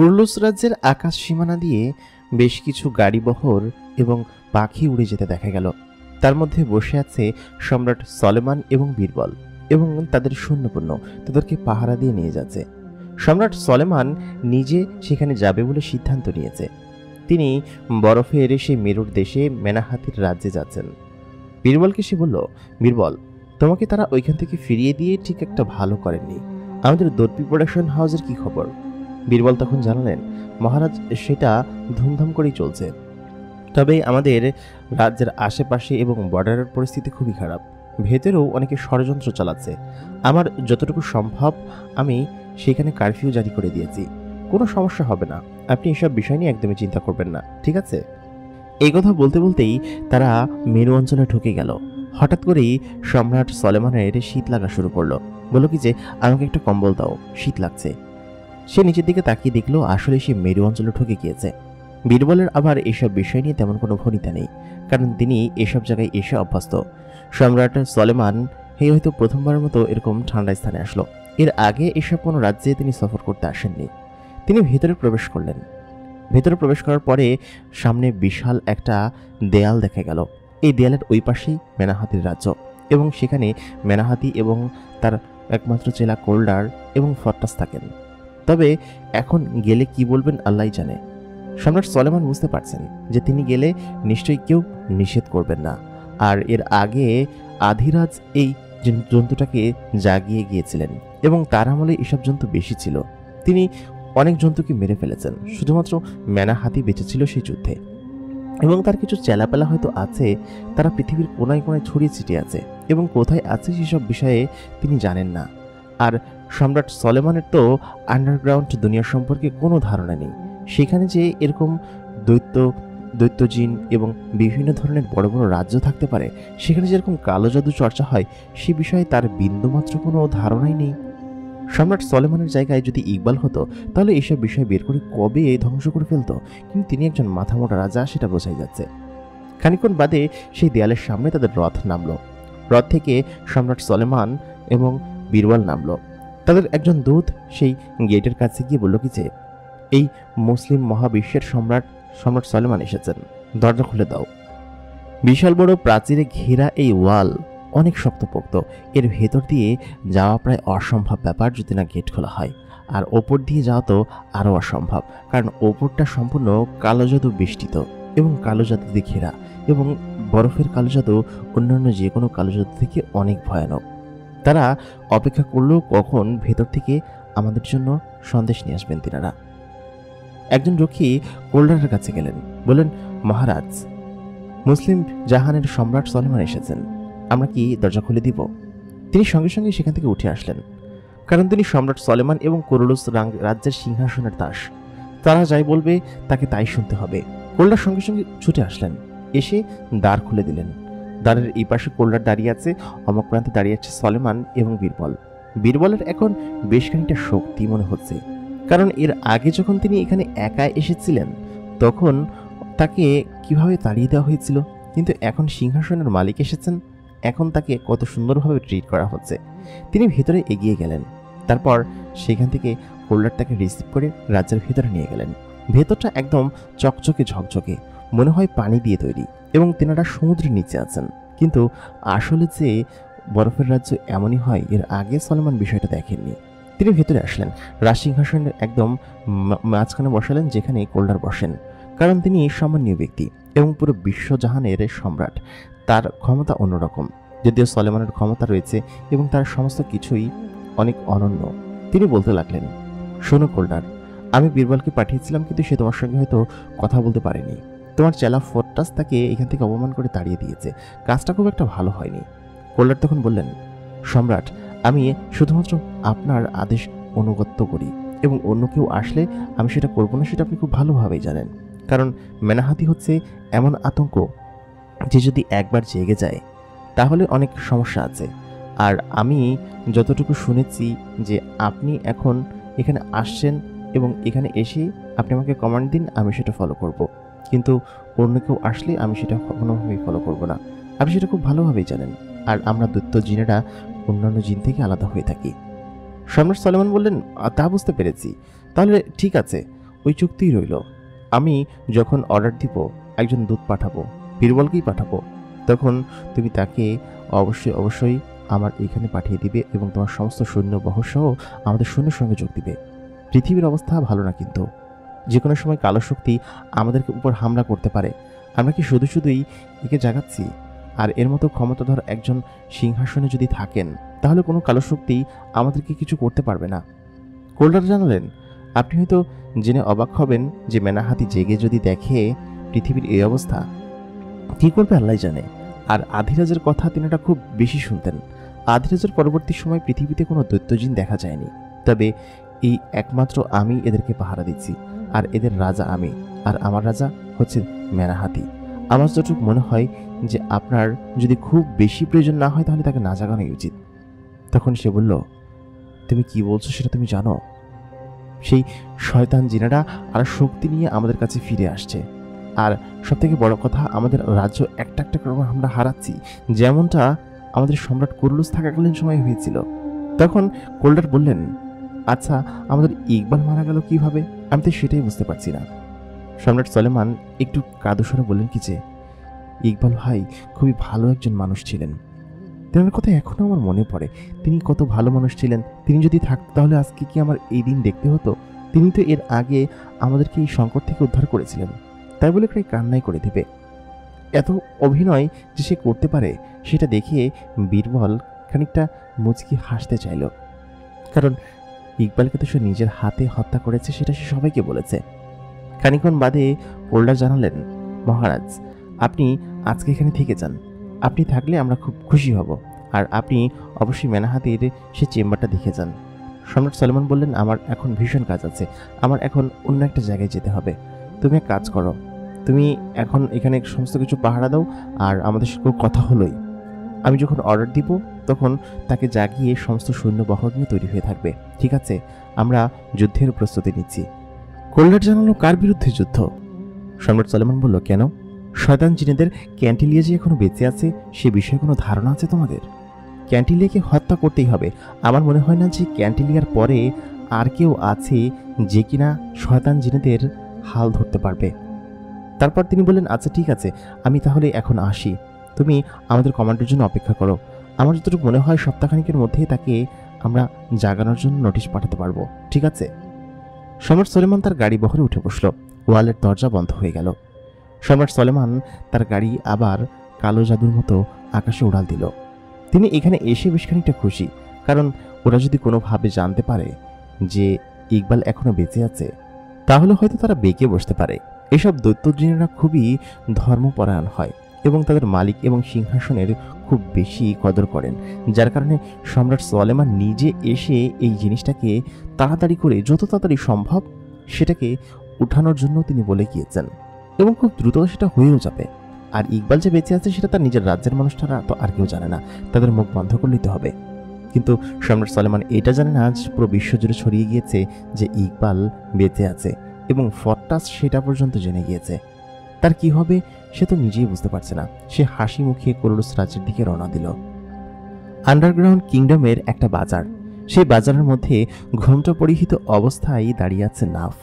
Kurulus রাজ্যের আকাশ সীমানা দিয়ে বেশ কিছু গাড়িবহর এবং পাখি উড়ে যেতে দেখা গেল। তার মধ্যে বসে আছে সম্রাট সলেমান এবং বীরবল, এবং তাদের সৈন্যপূর্ণ তাদেরকে পাহারা দিয়ে নিয়ে যাচ্ছে। সম্রাট সলেমান নিজে সেখানে যাবে বলে সিদ্ধান্ত নিয়েছে। তিনি বরফের সেই মেরুর দেশে মেনাহাতির রাজ্যে যাচ্ছেন। বীরবলকে সে বলল, বীরবল, তোমাকে তারা ওইখান থেকে ফিরিয়ে দিয়ে ঠিক একটা ভালো করেননি। আমাদের দর্পি প্রোডাকশন হাউসের কি খবর? বীরবল তখন জানালেন, মহারাজ, সেটা ধুমধাম করেই চলছে, তবে আমাদের রাজ্যের আশেপাশে এবং বর্ডারের পরিস্থিতি খুবই খারাপ। ভেতরেও অনেকে ষড়যন্ত্র চালাচ্ছে। আমার যতটুকু সম্ভব আমি সেখানে কারফিউ জারি করে দিয়েছি। কোনো সমস্যা হবে না, আপনি এসব বিষয় নিয়ে একদমই চিন্তা করবেন না, ঠিক আছে? এই কথা বলতে বলতেই তারা মেরু অঞ্চলে ঢুকে গেল। হঠাৎ করেই সম্রাট সলেমানের শীত লাগা শুরু করলো। বলল কি যে, আমাকে একটা কম্বল দাও, শীত লাগছে। সে নিচের দিকে তাকিয়ে দেখলো আসলে সে মেরু অঞ্চলে ঢুকে গিয়েছে। বীরবলের আবার এসব বিষয় নিয়ে তেমন কোনো ভনিতা নেই, কারণ তিনি এসব জায়গায় এসে অভ্যস্ত। সম্রাট সলেমান হয়তো প্রথমবারের মতো এরকম ঠান্ডা স্থানে আসলো। এর আগে এসব কোনো রাজ্যে তিনি সফর করতে আসেননি। তিনি ভেতরে প্রবেশ করলেন। ভেতরে প্রবেশ করার পরে সামনে বিশাল একটা দেয়াল দেখা গেল। এই দেয়ালের ওই পাশেই মেনাহাতির রাজ্য, এবং সেখানে মেনাহাতি এবং তার একমাত্র চেলা কোল্ডার এবং ফট্টাস থাকেন। তবে এখন গেলে কি বলবেন আল্লাহই জানে। সম্রাট সলেমান বুঝতে পারছেন যে তিনি গেলে নিশ্চয়ই কেউ নিষেধ করবেন না। আর এর আগে আধিরাজ এই জন্তুটাকে জাগিয়ে গিয়েছিলেন, এবং তার আমলে এসব জন্তু বেশি ছিল। তিনি অনেক জন্তুকে মেরে ফেলেছেন, শুধুমাত্র মেনাহাতি বেঁচেছিল সেই যুদ্ধে। এবং তার কিছু চেলাপেলা হয়তো আছে, তারা পৃথিবীর কোনায় কোনায় ছড়িয়ে ছিটিয়ে আছে, এবং কোথায় আছে সেসব বিষয়ে তিনি জানেন না। আর সম্রাট সলেমানের তো আন্ডারগ্রাউন্ড দুনিয়া সম্পর্কে কোনো ধারণা নেই। সেখানে যে এরকম দৈত্যজিন এবং বিভিন্ন ধরনের বড় বড় রাজ্য থাকতে পারে, সেখানে যেরকম কালো জাদু চর্চা হয়, সে বিষয়ে তার বিন্দুমাত্র কোনো ধারণাই নেই। সম্রাট সলেমানের জায়গায় যদি ইকবাল হতো, তাহলে এইসব বিষয় বের করে কবে ধ্বংস করে ফেলতো। কিন্তু তিনি একজন মাথামোটা রাজা, সেটা বোঝাই যাচ্ছে। খানিকক্ষণ বাদে সেই দেয়ালের সামনে তাদের রথ নামলো। রথ থেকে সম্রাট সলেমান এবং বীরবল নামলো। তাদের একজন দূত সেই গেটের কাছে গিয়ে বলল কি যে, এই মুসলিম মহাবিশ্বের সম্রাট সলেমান এসেছেন, দরজা খুলে দাও। বিশাল বড় প্রাচীরে ঘেরা এই ওয়াল অনেক শক্তপোক্ত। এর ভেতর দিয়ে যাওয়া প্রায় অসম্ভব ব্যাপার যদি না গেট খোলা হয়। আর ওপর দিয়ে যাওয়া তো আরও অসম্ভব, কারণ ওপরটা সম্পূর্ণ কালো জাদু বেষ্টিত এবং কালো জাদু দিয়ে ঘেরা, এবং বরফের কালো জাদু অন্যান্য যে কোনো কালো জাদু থেকে অনেক ভয়ানক। তারা অপেক্ষা করলেও কখন ভেতর থেকে আমাদের জন্য সন্দেশ নিয়ে আসবেন তিনারা। একজন রক্ষী কোল্ডারের কাছে গেলেন, বললেন, মহারাজ, মুসলিম জাহানের সম্রাট সলেমান এসেছেন, আমরা কি দরজা খুলে দিব? তিনি সঙ্গে সঙ্গে সেখান থেকে উঠে আসলেন, কারণ তিনি সম্রাট সলেমান এবং কুরুলুস রাজ্যের সিংহাসনের দাস। তারা যাই বলবে তাকে তাই শুনতে হবে। কোল্ডার সঙ্গে সঙ্গে ছুটে আসলেন, এসে দ্বার খুলে দিলেন। দ্বারের এই পাশে কোল্ডার দাঁড়িয়ে আছে, অমক প্রান্তে দাঁড়িয়ে আছে সলেমান এবং বীরবল। বীরবলের এখন বেশ খানিকটা শক্তি মনে হচ্ছে, কারণ এর আগে যখন তিনি এখানে একা এসেছিলেন তখন তাকে কিভাবে তাড়িয়ে দেওয়া হয়েছিল, কিন্তু এখন সিংহাসনের মালিক এসেছেন, এখন তাকে কত সুন্দরভাবে ট্রিট করা হচ্ছে। তিনি ভেতরে এগিয়ে গেলেন, তারপর সেখান থেকে হোল্ডারটাকে রিসিভ করে রাজ্যের ভেতরে নিয়ে গেলেন। ভেতরটা একদম চকচকে ঝকঝকে, মনে হয় পানি দিয়ে তৈরি, এবং তেনারা সমুদ্রের নিচে আছেন। কিন্তু আসলে যে বরফের রাজ্য এমনই হয়, এর আগে সলেমান বিষয়টা দেখেননি। তিনি ভেতরে আসলেন, রাজসিংহাসনের একদম মাঝখানে বসালেন, যেখানে কোল্ডার বসেন, কারণ তিনি সামান্য ব্যক্তি এবং পুরো বিশ্বজাহানের সম্রাট। তার ক্ষমতা অন্যরকম, যদিও সলেমানের ক্ষমতা রয়েছে এবং তার সমস্ত কিছুই অনেক অনন্য। তিনি বলতে লাগলেন, শোনো কোল্ডার, আমি বীরবলকে পাঠিয়েছিলাম, কিন্তু সে তোমার সঙ্গে হয়তো কথা বলতে পারেনি। তোমার চেলা ফট্টাস তাকে এখান থেকে অপমান করে তাড়িয়ে দিয়েছে, কাজটা খুব একটা ভালো হয়নি। কোল্ডার তখন বললেন, সম্রাট, আমি শুধুমাত্র আপনার আদেশ অনুগত্য করি, এবং অন্য কেউ আসলে আমি সেটা করবো না, সেটা আপনি খুব ভালোভাবেই জানেন। কারণ মেনাহাতি হচ্ছে এমন আতঙ্ক যে যদি একবার জেগে যায় তাহলে অনেক সমস্যা আছে। আর আমি যতটুকু শুনেছি যে আপনি এখন এখানে আসছেন, এবং এখানে এসে আপনি আমাকে কমান্ড দিন, আমি সেটা ফলো করব। কিন্তু অন্য কেউ আসলে আমি সেটা কোনোভাবেই ফলো করব না, আপনি সেটা খুব ভালোভাবেই জানেন। আর আমরা দৈত্য জিনেরা অন্যান্য জিন থেকে আলাদা হয়ে থাকি। সম্রাট সলেমান বললেন, তা বুঝতে পেরেছি, তাহলে ঠিক আছে, ওই চুক্তিই রইল। আমি যখন অর্ডার দিব একজন দূত পাঠাবো, বীরবলকেই পাঠাবো, তখন তুমি তাকে অবশ্যই আমার এখানে পাঠিয়ে দিবে এবং তোমার সমস্ত সৈন্য বহসহ আমাদের সৈন্যের সঙ্গে যোগ দিবে। পৃথিবীর অবস্থা ভালো না, কিন্তু যে কোনো সময় কালো শক্তি আমাদের উপর হামলা করতে পারে। আমরা কি শুধুই একে জাগাচ্ছি? আর এর মতো ক্ষমতাধর একজন সিংহাসনে যদি থাকেন, তাহলে কোনো কালো শক্তি আমাদেরকে কিছু করতে পারবে না। কোল্ডার জানালেন, আপনি হয়তো জেনে অবাক হবেন যে মেনাহাতি জেগে যদি দেখে পৃথিবীর এই অবস্থা, কি করবে আল্লাহ জানে। আর আধিরাজের কথা তিনারা খুব বেশি শুনতেন। আধিরাজের পরবর্তী সময় পৃথিবীতে কোনো দৈত্যজিন দেখা যায়নি, তবে এই একমাত্র আমি এদেরকে পাহারা দিচ্ছি। আর এদের রাজা আমি, আর আমার রাজা হচ্ছে মেনাহাতি। আমার যতটুকু মনে হয় যে আপনার যদি খুব বেশি প্রয়োজন না হয় তাহলে তাকে না জাগানোই উচিত। তখন সে বলল, তুমি কি বলছো সেটা তুমি জানো? সেই শয়তান জিনেরা আর শক্তি নিয়ে আমাদের কাছে ফিরে আসছে। আর সবথেকে বড় কথা, আমাদের রাজ্য একটা একটা করে আমরা হারাচ্ছি, যেমনটা আমাদের সম্রাট কুরুলুস থাকাকালীন সময় হয়েছিল। তখন কোল্ডার বললেন, আচ্ছা, আমাদের ইকবাল মারা গেল কিভাবে? আমি তো সেটাই বুঝতে পারছি না। সম্রাট সলেমান একটু কাদুস্বরে বললেন কি যে, ইকবাল ভাই খুবই ভালো একজন মানুষ ছিলেন। তেনার কথা এখনো আমার মনে পড়ে। তিনি কত ভালো মানুষ ছিলেন। তিনি যদি থাকতো তাহলে আজকে কি আমার এই দিন দেখতে হতো? তিনি তো এর আগে আমাদেরকে এই সংকট থেকে উদ্ধার করেছিলেন। তাই বলে প্রায় কান্নাই করে দিবে। এত অভিনয় যে সে করতে পারে সেটা দেখে বীরবল খানিকটা মুচকি হাসতে চাইল, কারণ ইকবালকে তো সে নিজের হাতে হত্যা করেছে, সেটা সে সবাইকে বলেছে। খানিকক্ষণ বাদে কোল্ডার জানালেন, মহারাজ, আপনি আজকে এখানে থেকে যান। আপনি থাকলে আমরা খুব খুশি হব। আর আপনি অবশ্যই মেনাহাতির সে চেম্বারটা দেখে যান। সম্রাট সলেমান বললেন, আমার এখন ভীষণ কাজ আছে, আমার এখন অন্য একটা জায়গায় যেতে হবে। তুমি এক কাজ করো, তুমি এখন এখানে সমস্ত কিছু পাহারা দাও, আর আমাদের সাথে কথা হলোই। আমি যখন অর্ডার দিব তখন তাকে জাগিয়ে সমস্ত সৈন্যবহর নিয়ে তৈরি হয়ে থাকবে, ঠিক আছে? আমরা যুদ্ধের প্রস্তুতি নিচ্ছি। কোল্ডার জানালো, কার বিরুদ্ধে যুদ্ধ? সম্রাট সলেমান বলল, কেন? শয়তান জিনেদের ক্যান্টিলিয়া যে এখনো বেঁচে আছে সে বিষয়ে কোনো ধারণা আছে তোমাদের? ক্যান্টিলিয়াকে হত্যা করতেই হবে। আমার মনে হয় না যে ক্যান্টিলিয়ার পরে আর কেউ আছে যে কিনা শয়তান জিনেদের হাল ধরতে পারবে। তারপর তিনি বললেন, আচ্ছা ঠিক আছে, আমি তাহলে এখন আসি। তুমি আমাদের কমান্ডের জন্য অপেক্ষা করো। আমার যতটুকু মনে হয় সপ্তাহখানিকের মধ্যেই তাকে আমরা জাগানোর জন্য নোটিশ পাঠাতে পারবো, ঠিক আছে? সম্রাট সলেমান তার গাড়ি বহরে উঠে বসল। ওয়ালের দরজা বন্ধ হয়ে গেল। সম্রাট সলেমান তার গাড়ি আবার কালো জাদুর মতো আকাশে উড়াল দিল। তিনি এখানে এসে বেশ খানিকটা খুশি, কারণ ওরা যদি কোনোভাবে জানতে পারে যে ইকবাল এখনো বেঁচে আছে, তাহলে হয়তো তারা বেঁকে বসতে পারে। এসব দৈত্যজিনেরা খুবই ধর্মপরায়ণ হয় এবং তাদের মালিক এবং সিংহাসনের খুব বেশি কদর করেন, যার কারণে সম্রাট সলেমান নিজে এসে এই জিনিসটাকে তাড়াতাড়ি করে, যত তাড়াতাড়ি সম্ভব সেটাকে উঠানোর জন্য তিনি বলে গিয়েছেন, এবং খুব দ্রুত সেটা হয়েও যাবে। আর ইকবাল যে বেঁচে আছে সেটা তার নিজের রাজ্যের মানুষরা তো আর কেউ জানে না, তাদের মুখ বন্ধ করে নিতে হবে। কিন্তু সম্রাট সলেমান এটা জানে না যে পুরো বিশ্বজুড়ে ছড়িয়ে গিয়েছে যে ইকবাল বেঁচে আছে, এবং ফরটাস সেটা পর্যন্ত জেনে গিয়েছে। তার কি হবে সে তো নিজেই বুঝতে পারছে না। সে হাসি মুখে কুরুলুস রাজ্যের দিকে রওনা দিল। আন্ডারগ্রাউন্ড কিংডমের একটা বাজার। সেই বাজারের মধ্যে ঘোমটা পরিহিত অবস্থায় দাঁড়িয়ে আছে নাফ।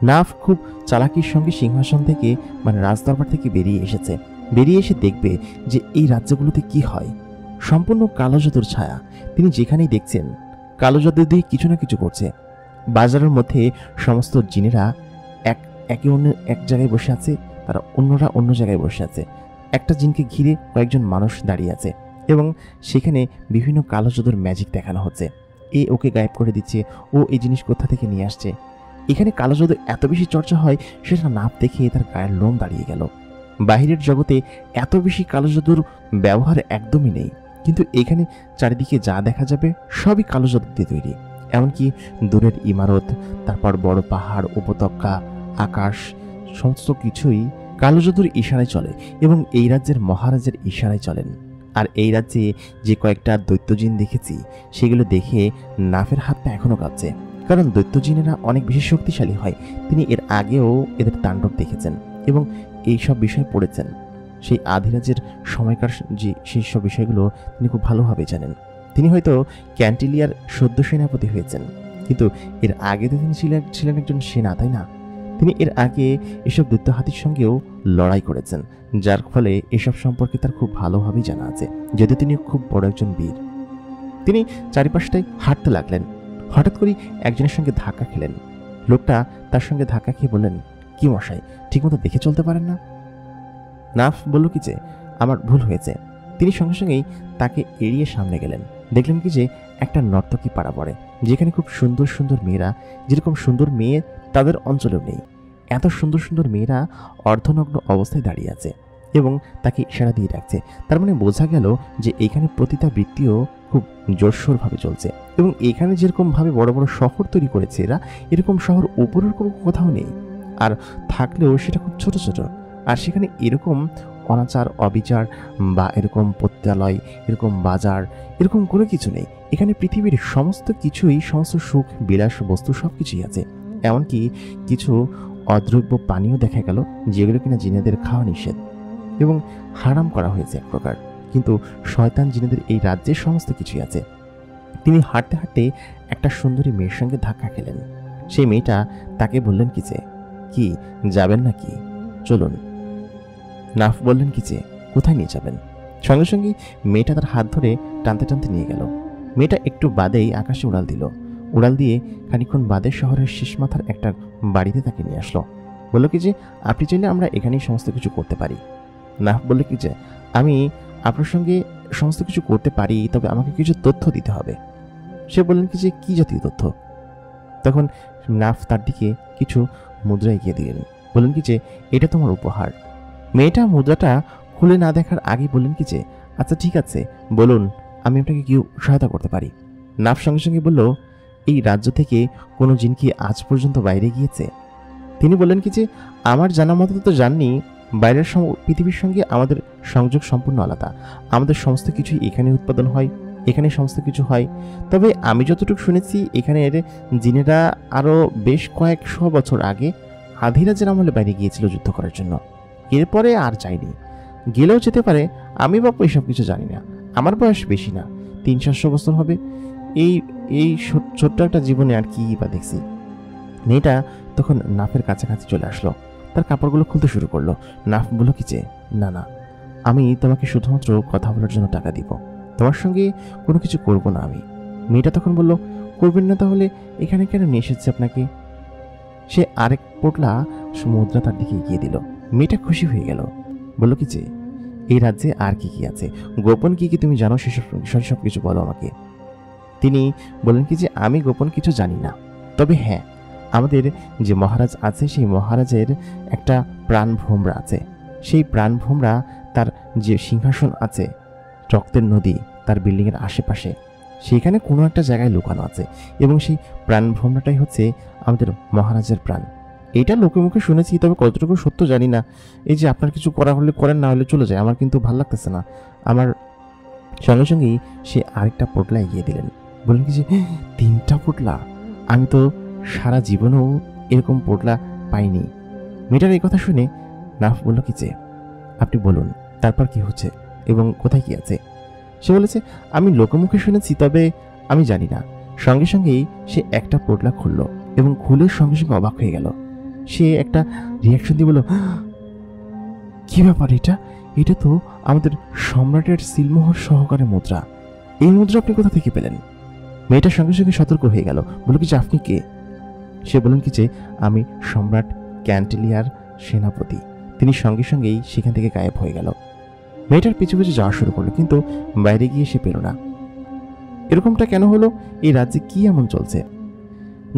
নাফ খুব চালাকির সঙ্গে সিংহাসন থেকে, মানে রাজদরবার থেকে বেরিয়ে এসেছে। বেরিয়ে এসে দেখবে যে এই রাজ্যগুলোতে কি হয়। সম্পূর্ণ কালো জাদুর ছায়া। তিনি যেখানেই দেখছেন কালো জাদু দিয়ে কিছু না কিছু করছে। বাজারের মধ্যে সমস্ত জিনেরা একে অন্য এক জায়গায় বসে আছে, তারা অন্যরা অন্য জায়গায় বসে আছে। একটা জিনকে ঘিরে কয়েকজন মানুষ দাঁড়িয়ে আছে এবং সেখানে বিভিন্ন কালো জাদুর ম্যাজিক দেখানো হচ্ছে। এ ওকে গায়েব করে দিচ্ছে, ও এই জিনিস কোথা থেকে নিয়ে আসছে। এখানে কালো জাদু এত বেশি চর্চা হয় সেটা নাপ দেখে তার গায়ের লোম দাঁড়িয়ে গেল। বাহিরের জগতে এত বেশি কালো জাদুর ব্যবহার একদমই নেই, কিন্তু এখানে চারিদিকে যা দেখা যাবে সবই কালো জাদু দিয়ে তৈরি। এমনকি দূরের ইমারত, তারপর বড় পাহাড়, উপত্যকা, আকাশ, সমস্ত কিছুই কালো জাদুর ইশারায় চলে এবং এই রাজ্যের মহারাজের ইশারায় চলেন। আর এই রাজ্যে যে কয়েকটা দৈত্যজিন দেখেছি সেগুলো দেখে নাফের হাত পা এখনো কাঁপছে, কারণ দৈত্যজিনেরা অনেক বেশি শক্তিশালী হয়। তিনি এর আগেও এদের তাণ্ডব দেখেছেন এবং এই সব বিষয় পড়েছেন। সেই আধিরাজের সময়কার যে সেই সব বিষয়গুলো তিনি খুব ভালোভাবে জানেন। তিনি হয়তো ক্যান্টিলিয়ার সদ্য সেনাপতি হয়েছেন, কিন্তু এর আগে তো তিনি ছিলেন একজন সেনা, তাই না? তিনি এর আগে এসব দৈত্য হাতির সঙ্গেও লড়াই করেছেন, যার ফলে এসব সম্পর্কে তার খুব ভালোভাবেই জানা আছে, যদিও তিনি খুব বড় একজন বীর। তিনি চারিপাশটায় হাঁটতে লাগলেন। হঠাৎ করেই একজনের সঙ্গে ধাক্কা খেলেন। লোকটা তার সঙ্গে ধাক্কা খেয়ে বললেন, কি মশাই, ঠিকমতো দেখে চলতে পারেন না? নাফ বলল কি যে, আমার ভুল হয়েছে। তিনি সঙ্গে সঙ্গেই তাকে এড়িয়ে সামনে গেলেন। দেখলেন কি যে একটা নর্তকী পাড়া পড়ে, যেখানে খুব সুন্দর সুন্দর মেয়েরা, যেরকম সুন্দর মেয়ে তাদের অঞ্চলেও নেই, এত সুন্দর সুন্দর মেয়েরা অর্ধনগ্ন অবস্থায় দাঁড়িয়ে আছে এবং তাকে ইশারা দিয়ে রাখছে। তার মানে বোঝা গেল যে এইখানে প্রতিটা বৃত্তিও খুব জোরসোরভাবে চলছে এবং এখানে যেরকমভাবে বড় বড় শহর তৈরি করেছে এরা, এরকম শহর উপরের কোনো কোথাও নেই, আর থাকলেও সেটা খুব ছোট ছোট। আর সেখানে এরকম অনাচার অবিচার বা এরকম পত্যালয়, এরকম বাজার, এরকম কোনো কিছু নেই। এখানে পৃথিবীর সমস্ত কিছুই, সমস্ত সুখ বিলাস বস্তু সব কিছুই আছে। এমনকি কিছু অদ্রব্য পানীয় দেখা গেল, যেগুলো কিনা জিনেদের খাওয়া নিষেধ এবং হারাম করা হয়েছে এক প্রকার, কিন্তু শয়তান জিনেদের এই রাজ্যের সমস্ত কিছুই আছে। তিনি হাঁটতে হাঁটতে একটা সুন্দরী মেয়ের সঙ্গে ধাক্কা খেলেন। সেই মেয়েটা তাকে বললেন কি যে, কি যাবেন নাকি, চলুন। নাফ বললেন কি যে, কোথায় নিয়ে যাবেন? সঙ্গে সঙ্গে মেয়েটা তার হাত ধরে টানতে টানতে নিয়ে গেল। মেয়েটা একটু বাদেই আকাশে উড়াল দিল। উড়াল দিয়ে খানিকক্ষণ বাদে শহরের শেষ মাথার একটা বাড়িতে তাকে নিয়ে আসলো। বলল কি যে, আপনি চাইলে আমরা এখানেই সমস্ত কিছু করতে পারি। নাফ বলল কি যে, আমি আপনার সঙ্গে সমস্ত কিছু করতে পারি, তবে আমাকে কিছু তথ্য দিতে হবে। সে বললেন কি যে, কি জাতীয় তথ্য? তখন নাফ তার দিকে কিছু মুদ্রা এগিয়ে দিলেন। বললেন কি যে, এটা তোমার উপহার। মেয়েটা মুদ্রাটা খুলে না দেখার আগেই বললেন কি যে, আচ্ছা ঠিক আছে, বলুন আমি আপনাকে কি সহায়তা করতে পারি। নাফ সঙ্গে সঙ্গে বলল, এই রাজ্য থেকে কোনো জিন কি আজ পর্যন্ত বাইরে গিয়েছে? তিনি বললেন কি যে, আমার জানা মতো তো জাননি, বাইরের পৃথিবীর সঙ্গে আমাদের সংযোগ সম্পূর্ণ আলাদা। আমাদের সমস্ত কিছুই এখানে উৎপাদন হয়, এখানে সমস্ত কিছু হয়। তবে আমি যতটুকু শুনেছি, এখানের জিনেরা আরও বেশ কয়েকশো বছর আগে আধিরাজের আমলে বাইরে গিয়েছিল যুদ্ধ করার জন্য। এরপরে আর যায়নি, গেলেও যেতে পারে। আমি বাপু এসব কিছু জানি না, আমার বয়স বেশি না, 300-400 বছর হবে। এই এই ছোট্ট একটা জীবনে আর কি বা দেখছি। মেয়েটা তখন নাফের কাছাকাছি চলে আসলো, তার কাপড়গুলো খুলতে শুরু করলো। নাফ বলল কি যে, না না, আমি তোমাকে শুধুমাত্র কথা বলার জন্য টাকা দিব, তোমার সঙ্গে কোনো কিছু করব না আমি। মেয়েটা তখন বলল, করবেন না তাহলে এখানে কেন নিয়ে এসেছে আপনাকে? সে আরেক পোটলা মুদ্রা তার দিকে এগিয়ে দিল। মেয়েটা খুশি হয়ে গেল, বলল কি যে, এই রাজ্যে আর কি কি আছে, গোপন কি কি তুমি জানো, সেসব কিছু বলো আমাকে। তিনি বললেন কি যে, আমি গোপন কিছু জানি না, তবে হ্যাঁ, আমাদের যে মহারাজ আছে সেই মহারাজের একটা প্রাণভ্রমরা আছে। সেই প্রাণভ্রমরা তার যে সিংহাসন আছে, রক্তের নদী তার বিল্ডিংয়ের আশেপাশে, সেখানে কোনো একটা জায়গায় লুকানো আছে এবং সেই প্রাণভ্রমরাটাই হচ্ছে আমাদের মহারাজের প্রাণ। এইটা লোকে মুখে শুনেছি, তবে কতটুকু সত্য জানি না। এই যে আপনার কিছু করা হলে করেন, না হলে চলে যায়, আমার কিন্তু ভাল লাগতেছে না আমার। সঙ্গে সঙ্গেই সে আরেকটা পোটলা এগিয়ে দিলেন। বললেন কি যে, 3টা পোটলা? আমি তো সারা জীবনেও এরকম পোটলা পাইনি। মেয়েটার এই কথা শুনে নাফ বলল কি যে, আপনি বলুন তারপর কি হচ্ছে এবং কোথায় কি আছে। সে বলেছে, আমি লোকমুখে শুনেছি, তবে আমি জানি না। সঙ্গে সঙ্গেই সে একটা পোটলা খুলল এবং খুলে সঙ্গে সঙ্গে অবাক হয়ে গেল। সে একটা রিয়াকশন দিয়ে বলল, কি ব্যাপার, এটা তো আমাদের সম্রাটের সিলমোহর সহকারে মুদ্রা। এই মুদ্রা আপনি কোথা থেকে পেলেন? মেয়েটার সঙ্গে সঙ্গে সতর্ক হয়ে গেল, বলল কি যে, আপনি কে? সে বললেন কি যে, আমি সম্রাট ক্যান্টেলিয়ার সেনাপতি। তিনি সঙ্গে সঙ্গেই সেখান থেকে গায়েব হয়ে গেল। মেয়েটার পিছু পিছু যাওয়া শুরু করলো, কিন্তু বাইরে গিয়ে সে পেল না। এরকমটা কেন হলো? এই রাজ্যে কি এমন চলছে?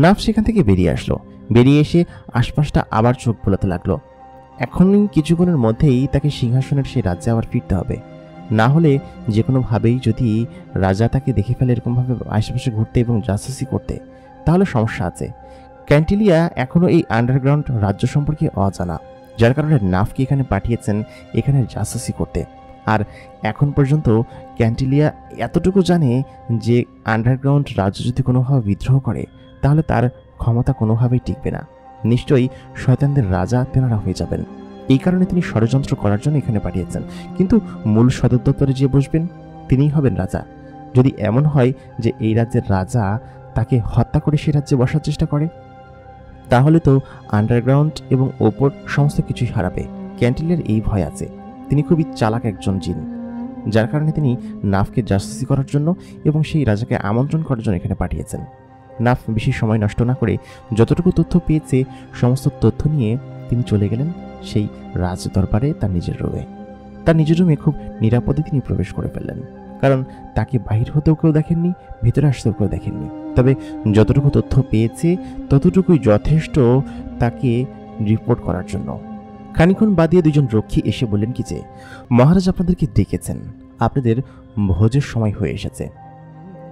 নাফ সেখান থেকে বেরিয়ে আসলো। বেরিয়ে এসে আশপাশটা আবার চোখ বোলাতে লাগলো। এখনই কিছুক্ষণের মধ্যেই তাকে সিংহাসনের সেই রাজ্যে আবার ফিরতে হবে, না হলে যে কোনোভাবেই যদি রাজা তাকে দেখে ফেলে এরকমভাবে আশেপাশে ঘুরতে এবং জাসুসি করতে, তাহলে সমস্যা আছে। ক্যান্টিলিয়া এখনও এই আন্ডারগ্রাউন্ড রাজ্য সম্পর্কে অজানা, যার কারণে নাফকে এখানে পাঠিয়েছেন এখানে জাসুসি করতে। আর এখন পর্যন্ত ক্যান্টিলিয়া এতটুকু জানে যে আন্ডারগ্রাউন্ড রাজ্য যদি কোনোভাবে বিদ্রোহ করে, তাহলে তার ক্ষমতা কোনোভাবেই টিকবে না। নিশ্চয়ই শয়তানদের রাজা তেনারা হয়ে যাবেন। এই কারণে তিনি ষড়যন্ত্র করার জন্য এখানে পাঠিয়েছেন, কিন্তু মূল সদর দপ্তরে যে বসবেন তিনিই হবেন রাজা। যদি এমন হয় যে এই রাজ্যের রাজা তাকে হত্যা করে সে রাজ্যে বসার চেষ্টা করে, তাহলে তো আন্ডারগ্রাউন্ড এবং ওপর সমস্ত কিছুই হারাবে। ক্যান্টিলের এই ভয় আছে। তিনি খুবই চালাক একজন জিন, যার কারণে তিনি নাফকে জাসুসি করার জন্য এবং সেই রাজাকে আমন্ত্রণ করার জন্য এখানে পাঠিয়েছেন। নাফ বেশি সময় নষ্ট না করে যতটুকু তথ্য পেয়েছে সমস্ত তথ্য নিয়ে তিনি চলে গেলেন সেই রাজ দরবারে তার নিজের রুমে। তার নিজের রুমে খুব নিরাপদে তিনি প্রবেশ করে ফেললেন, কারণ তাকে বাহির হতেও কেউ দেখেননি, ভেতরে আসতেও কেউ দেখেননি। তবে যতটুকু তথ্য পেয়েছে ততটুকুই যথেষ্ট তাকে রিপোর্ট করার জন্য। খানিক্ষণ বাদিয়ে দুজন রক্ষী এসে বললেন কি যে, মহারাজ আপনাদেরকে ডেকেছেন, আপনাদের ভোজের সময় হয়ে এসেছে।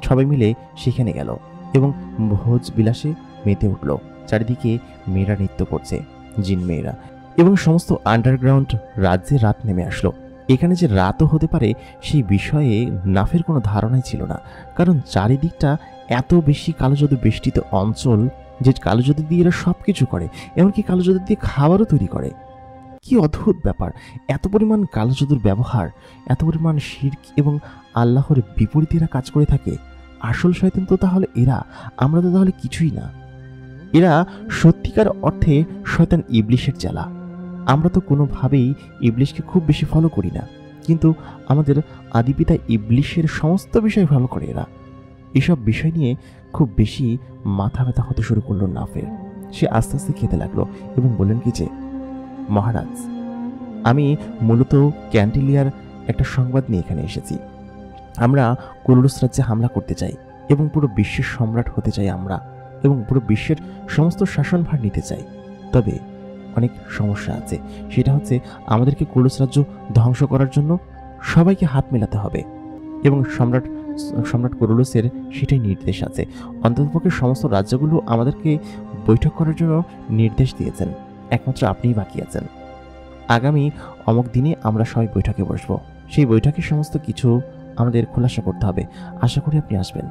সবাই মিলে সেখানে গেল এবং ভোজ বিলাসে মেতে উঠল। চারিদিকে মেয়েরা নৃত্য করছে, জিন মেয়েরা, এবং সমস্ত আন্ডারগ্রাউন্ড রাজ্যে রাত নেমে আসলো। এখানে যে রাতও হতে পারে সেই বিষয়ে নাফের কোনো ধারণাই ছিল না, কারণ চারিদিকটা এত বেশি কালো জাদু বেষ্টিত অঞ্চল যে কালো জাদু দিয়ে এরা সব কিছু করে, এমনকি কালো জাদু দিয়ে খাবারও তৈরি করে। কি অদ্ভুত ব্যাপার! এত পরিমাণ কালো জাদুর ব্যবহার, এত পরিমাণ শিরক এবং আল্লাহর বিপরীতে এরা কাজ করে থাকে। আসল শয়তান তো তাহলে এরা, আমরা তো তাহলে কিছুই না। এরা সত্যিকার অর্থে শয়তান ইবলিশের চেলা। আমরা তো কোনোভাবেই ইবলিশকে খুব বেশি ফলো করি না, কিন্তু আমাদের আদিপিতা ইবলিশের সমস্ত বিষয় ফলো করে এরা। এসব বিষয় নিয়ে খুব বেশি মাথা ব্যথা হতে শুরু করলো নাফের। সে আস্তে আস্তে খেতে লাগলো এবং বললেন কি যে, মহারাজ, আমি মূলত ক্যান্টিলিয়ার একটা সংবাদ নিয়ে এখানে এসেছি। আমরা কুরুলুস রাজ্যে হামলা করতে চাই এবং পুরো বিশ্বের সম্রাট হতে চাই আমরা, এবং পুরো বিশ্বের সমস্ত শাসনভার নিতে চাই। তবে অনেক সমস্যা আছে। সেটা হচ্ছে আমাদেরকে কুরুলুস রাজ্য ধ্বংস করার জন্য সবাইকে হাত মেলাতে হবে, এবং সম্রাট কুরুলুসের সেটাই নির্দেশ আছে। অন্ততপক্ষে সমস্ত রাজ্যগুলো আমাদেরকে বৈঠক করার জন্য নির্দেশ দিয়েছেন। একমাত্র আপনিই বাকি আছেন। আগামী অমুক দিনে আমরা সবাই বৈঠকে বসবো। সেই বৈঠকে সমস্ত কিছু আমাদের খোলাসা করতে হবে। আশা করি আপনি আসবেন।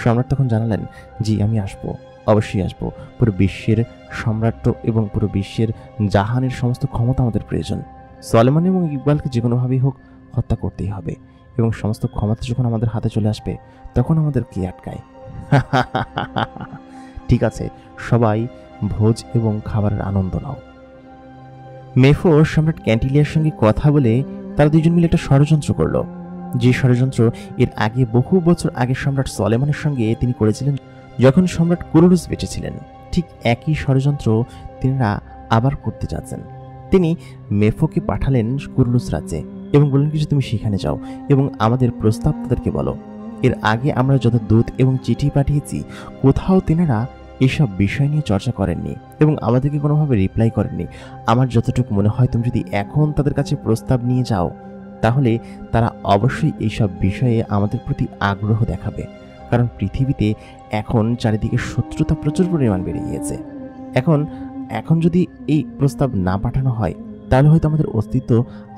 সম্রাট তখন জানালেন, জি আমি আসবো, অবশ্যই আসবো। পুরো বিশ্বের সম্রাট্য এবং পুরো বিশ্বের জাহানের সমস্ত ক্ষমতা আমাদের প্রয়োজন। সলেমান এবং ইকবালকে যে কোনোভাবেই হোক হত্যা করতেই হবে, এবং সমস্ত ক্ষমতা যখন আমাদের হাতে চলে আসবে তখন আমাদের কে আটকায়? ঠিক আছে, সবাই ভোজ এবং খাবারের আনন্দ নাও। মেফো সম্রাট ক্যান্টিলিয়ার সঙ্গে কথা বলে তারা দুজন মিলে একটা ষড়যন্ত্র করলো, যে ষড়যন্ত্র এর আগে বহু বছর আগে সম্রাট সলেমানের সঙ্গে তিনি করেছিলেন যখন সম্রাট কুরুলুস বেঁচে ছিলেন। ঠিক একই ষড়যন্ত্র তিনারা আবার করতে যাচ্ছেন। তিনি মেফোকে পাঠালেন কুরুলুস রাজ্যে এবং বললেন কিছু, তুমি সেখানে যাও এবং আমাদের প্রস্তাব তাদেরকে বলো। এর আগে আমরা যত দূত এবং চিঠি পাঠিয়েছি কোথাও তিনারা এসব বিষয় নিয়ে চর্চা করেননি এবং আমাদেরকে কোনোভাবে রিপ্লাই করেননি। আমার যতটুকু মনে হয় তুমি যদি এখন তাদের কাছে প্রস্তাব নিয়ে যাও তাহলে তারা অবশ্যই এইসব বিষয়ে আমাদের প্রতি আগ্রহ দেখাবে, কারণ পৃথিবীতে এখন চারিদিকে শত্রুতা প্রচুর পরিমাণ বেড়ে গিয়েছে। এখন যদি এই প্রস্তাব না পাঠানো হয় তাহলে হয়তো আমাদের অস্তিত্ব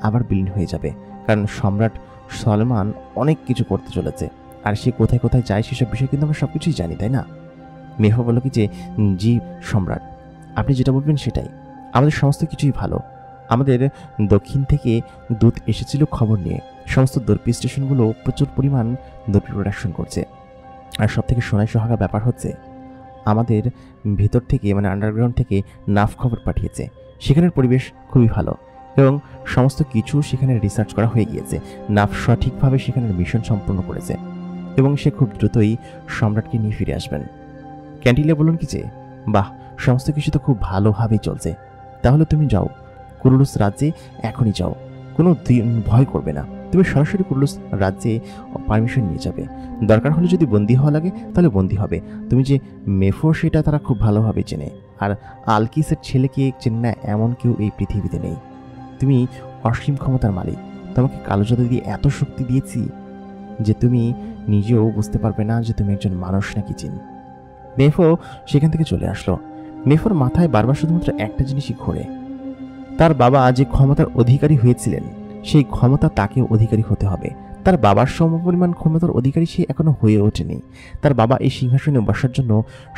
আবার বিলীন হয়ে যাবে, কারণ সম্রাট সলমান অনেক কিছু করতে চলেছে, আর সে কোথায় কোথায় যায় সেসব বিষয়ে কিন্তু আমরা সব কিছুই জানি, তাই না? মেহফা বলল কি যে, জি সম্রাট, আপনি যেটা বলবেন সেটাই, আমাদের সমস্ত কিছুই ভালো। আমাদের দক্ষিণ থেকে দূত এসেছিল খবর নিয়ে, সমস্ত দর্পি স্টেশনগুলো প্রচুর পরিমাণ দর্পি প্রোডাকশন করছে। আর সব থেকে সোনায় সোহাগা ব্যাপার হচ্ছে আমাদের ভেতর থেকে মানে আন্ডারগ্রাউন্ড থেকে নাফ খবর পাঠিয়েছে। সেখানের পরিবেশ খুবই ভালো এবং সমস্ত কিছু সেখানে রিসার্চ করা হয়ে গিয়েছে। নাফ সঠিকভাবে সেখানের মিশন সম্পূর্ণ করেছে এবং সে খুব দ্রুতই সম্রাটকে নিয়ে ফিরে আসবেন। ক্যান্টিলিয়া বলুন কি যে, বাহ, সমস্ত কিছু তো খুব ভালোভাবেই চলছে, তাহলে তুমি যাও কুরুলুস রাজ্যে, এখনই যাও, কোনো ভয় করবে না। তুমি সরাসরি কুরুলুস রাজ্যে পারমিশন নিয়ে যাবে। দরকার হলে যদি বন্দী হওয়া লাগে তাহলে বন্দী হবে। তুমি যে মেফো সেটা তারা খুব ভালোভাবে চেনে, আর আলকিসের ছেলেকে চেনে না এমন কেউ এই পৃথিবীতে নেই। তুমি অসীম ক্ষমতার মালিক। তোমাকে কালো জাদু দিয়ে এত শক্তি দিয়েছি যে তুমি নিজেও বুঝতে পারবে না যে তুমি একজন মানুষ নাকি জিন। মেফো সেখান থেকে চলে আসলো। মেফোর মাথায় বারবার শুধুমাত্র একটা জিনিসই ঘোরে, তার বাবা যে ক্ষমতার অধিকারী হয়েছিলেন সেই ক্ষমতা তাকেও অধিকারী হতে হবে। তার বাবার সমপরিমাণ ক্ষমতার অধিকারী সে এখনো হয়ে ওঠেনি। তার বাবা এই সিংহাসনে বসার জন্য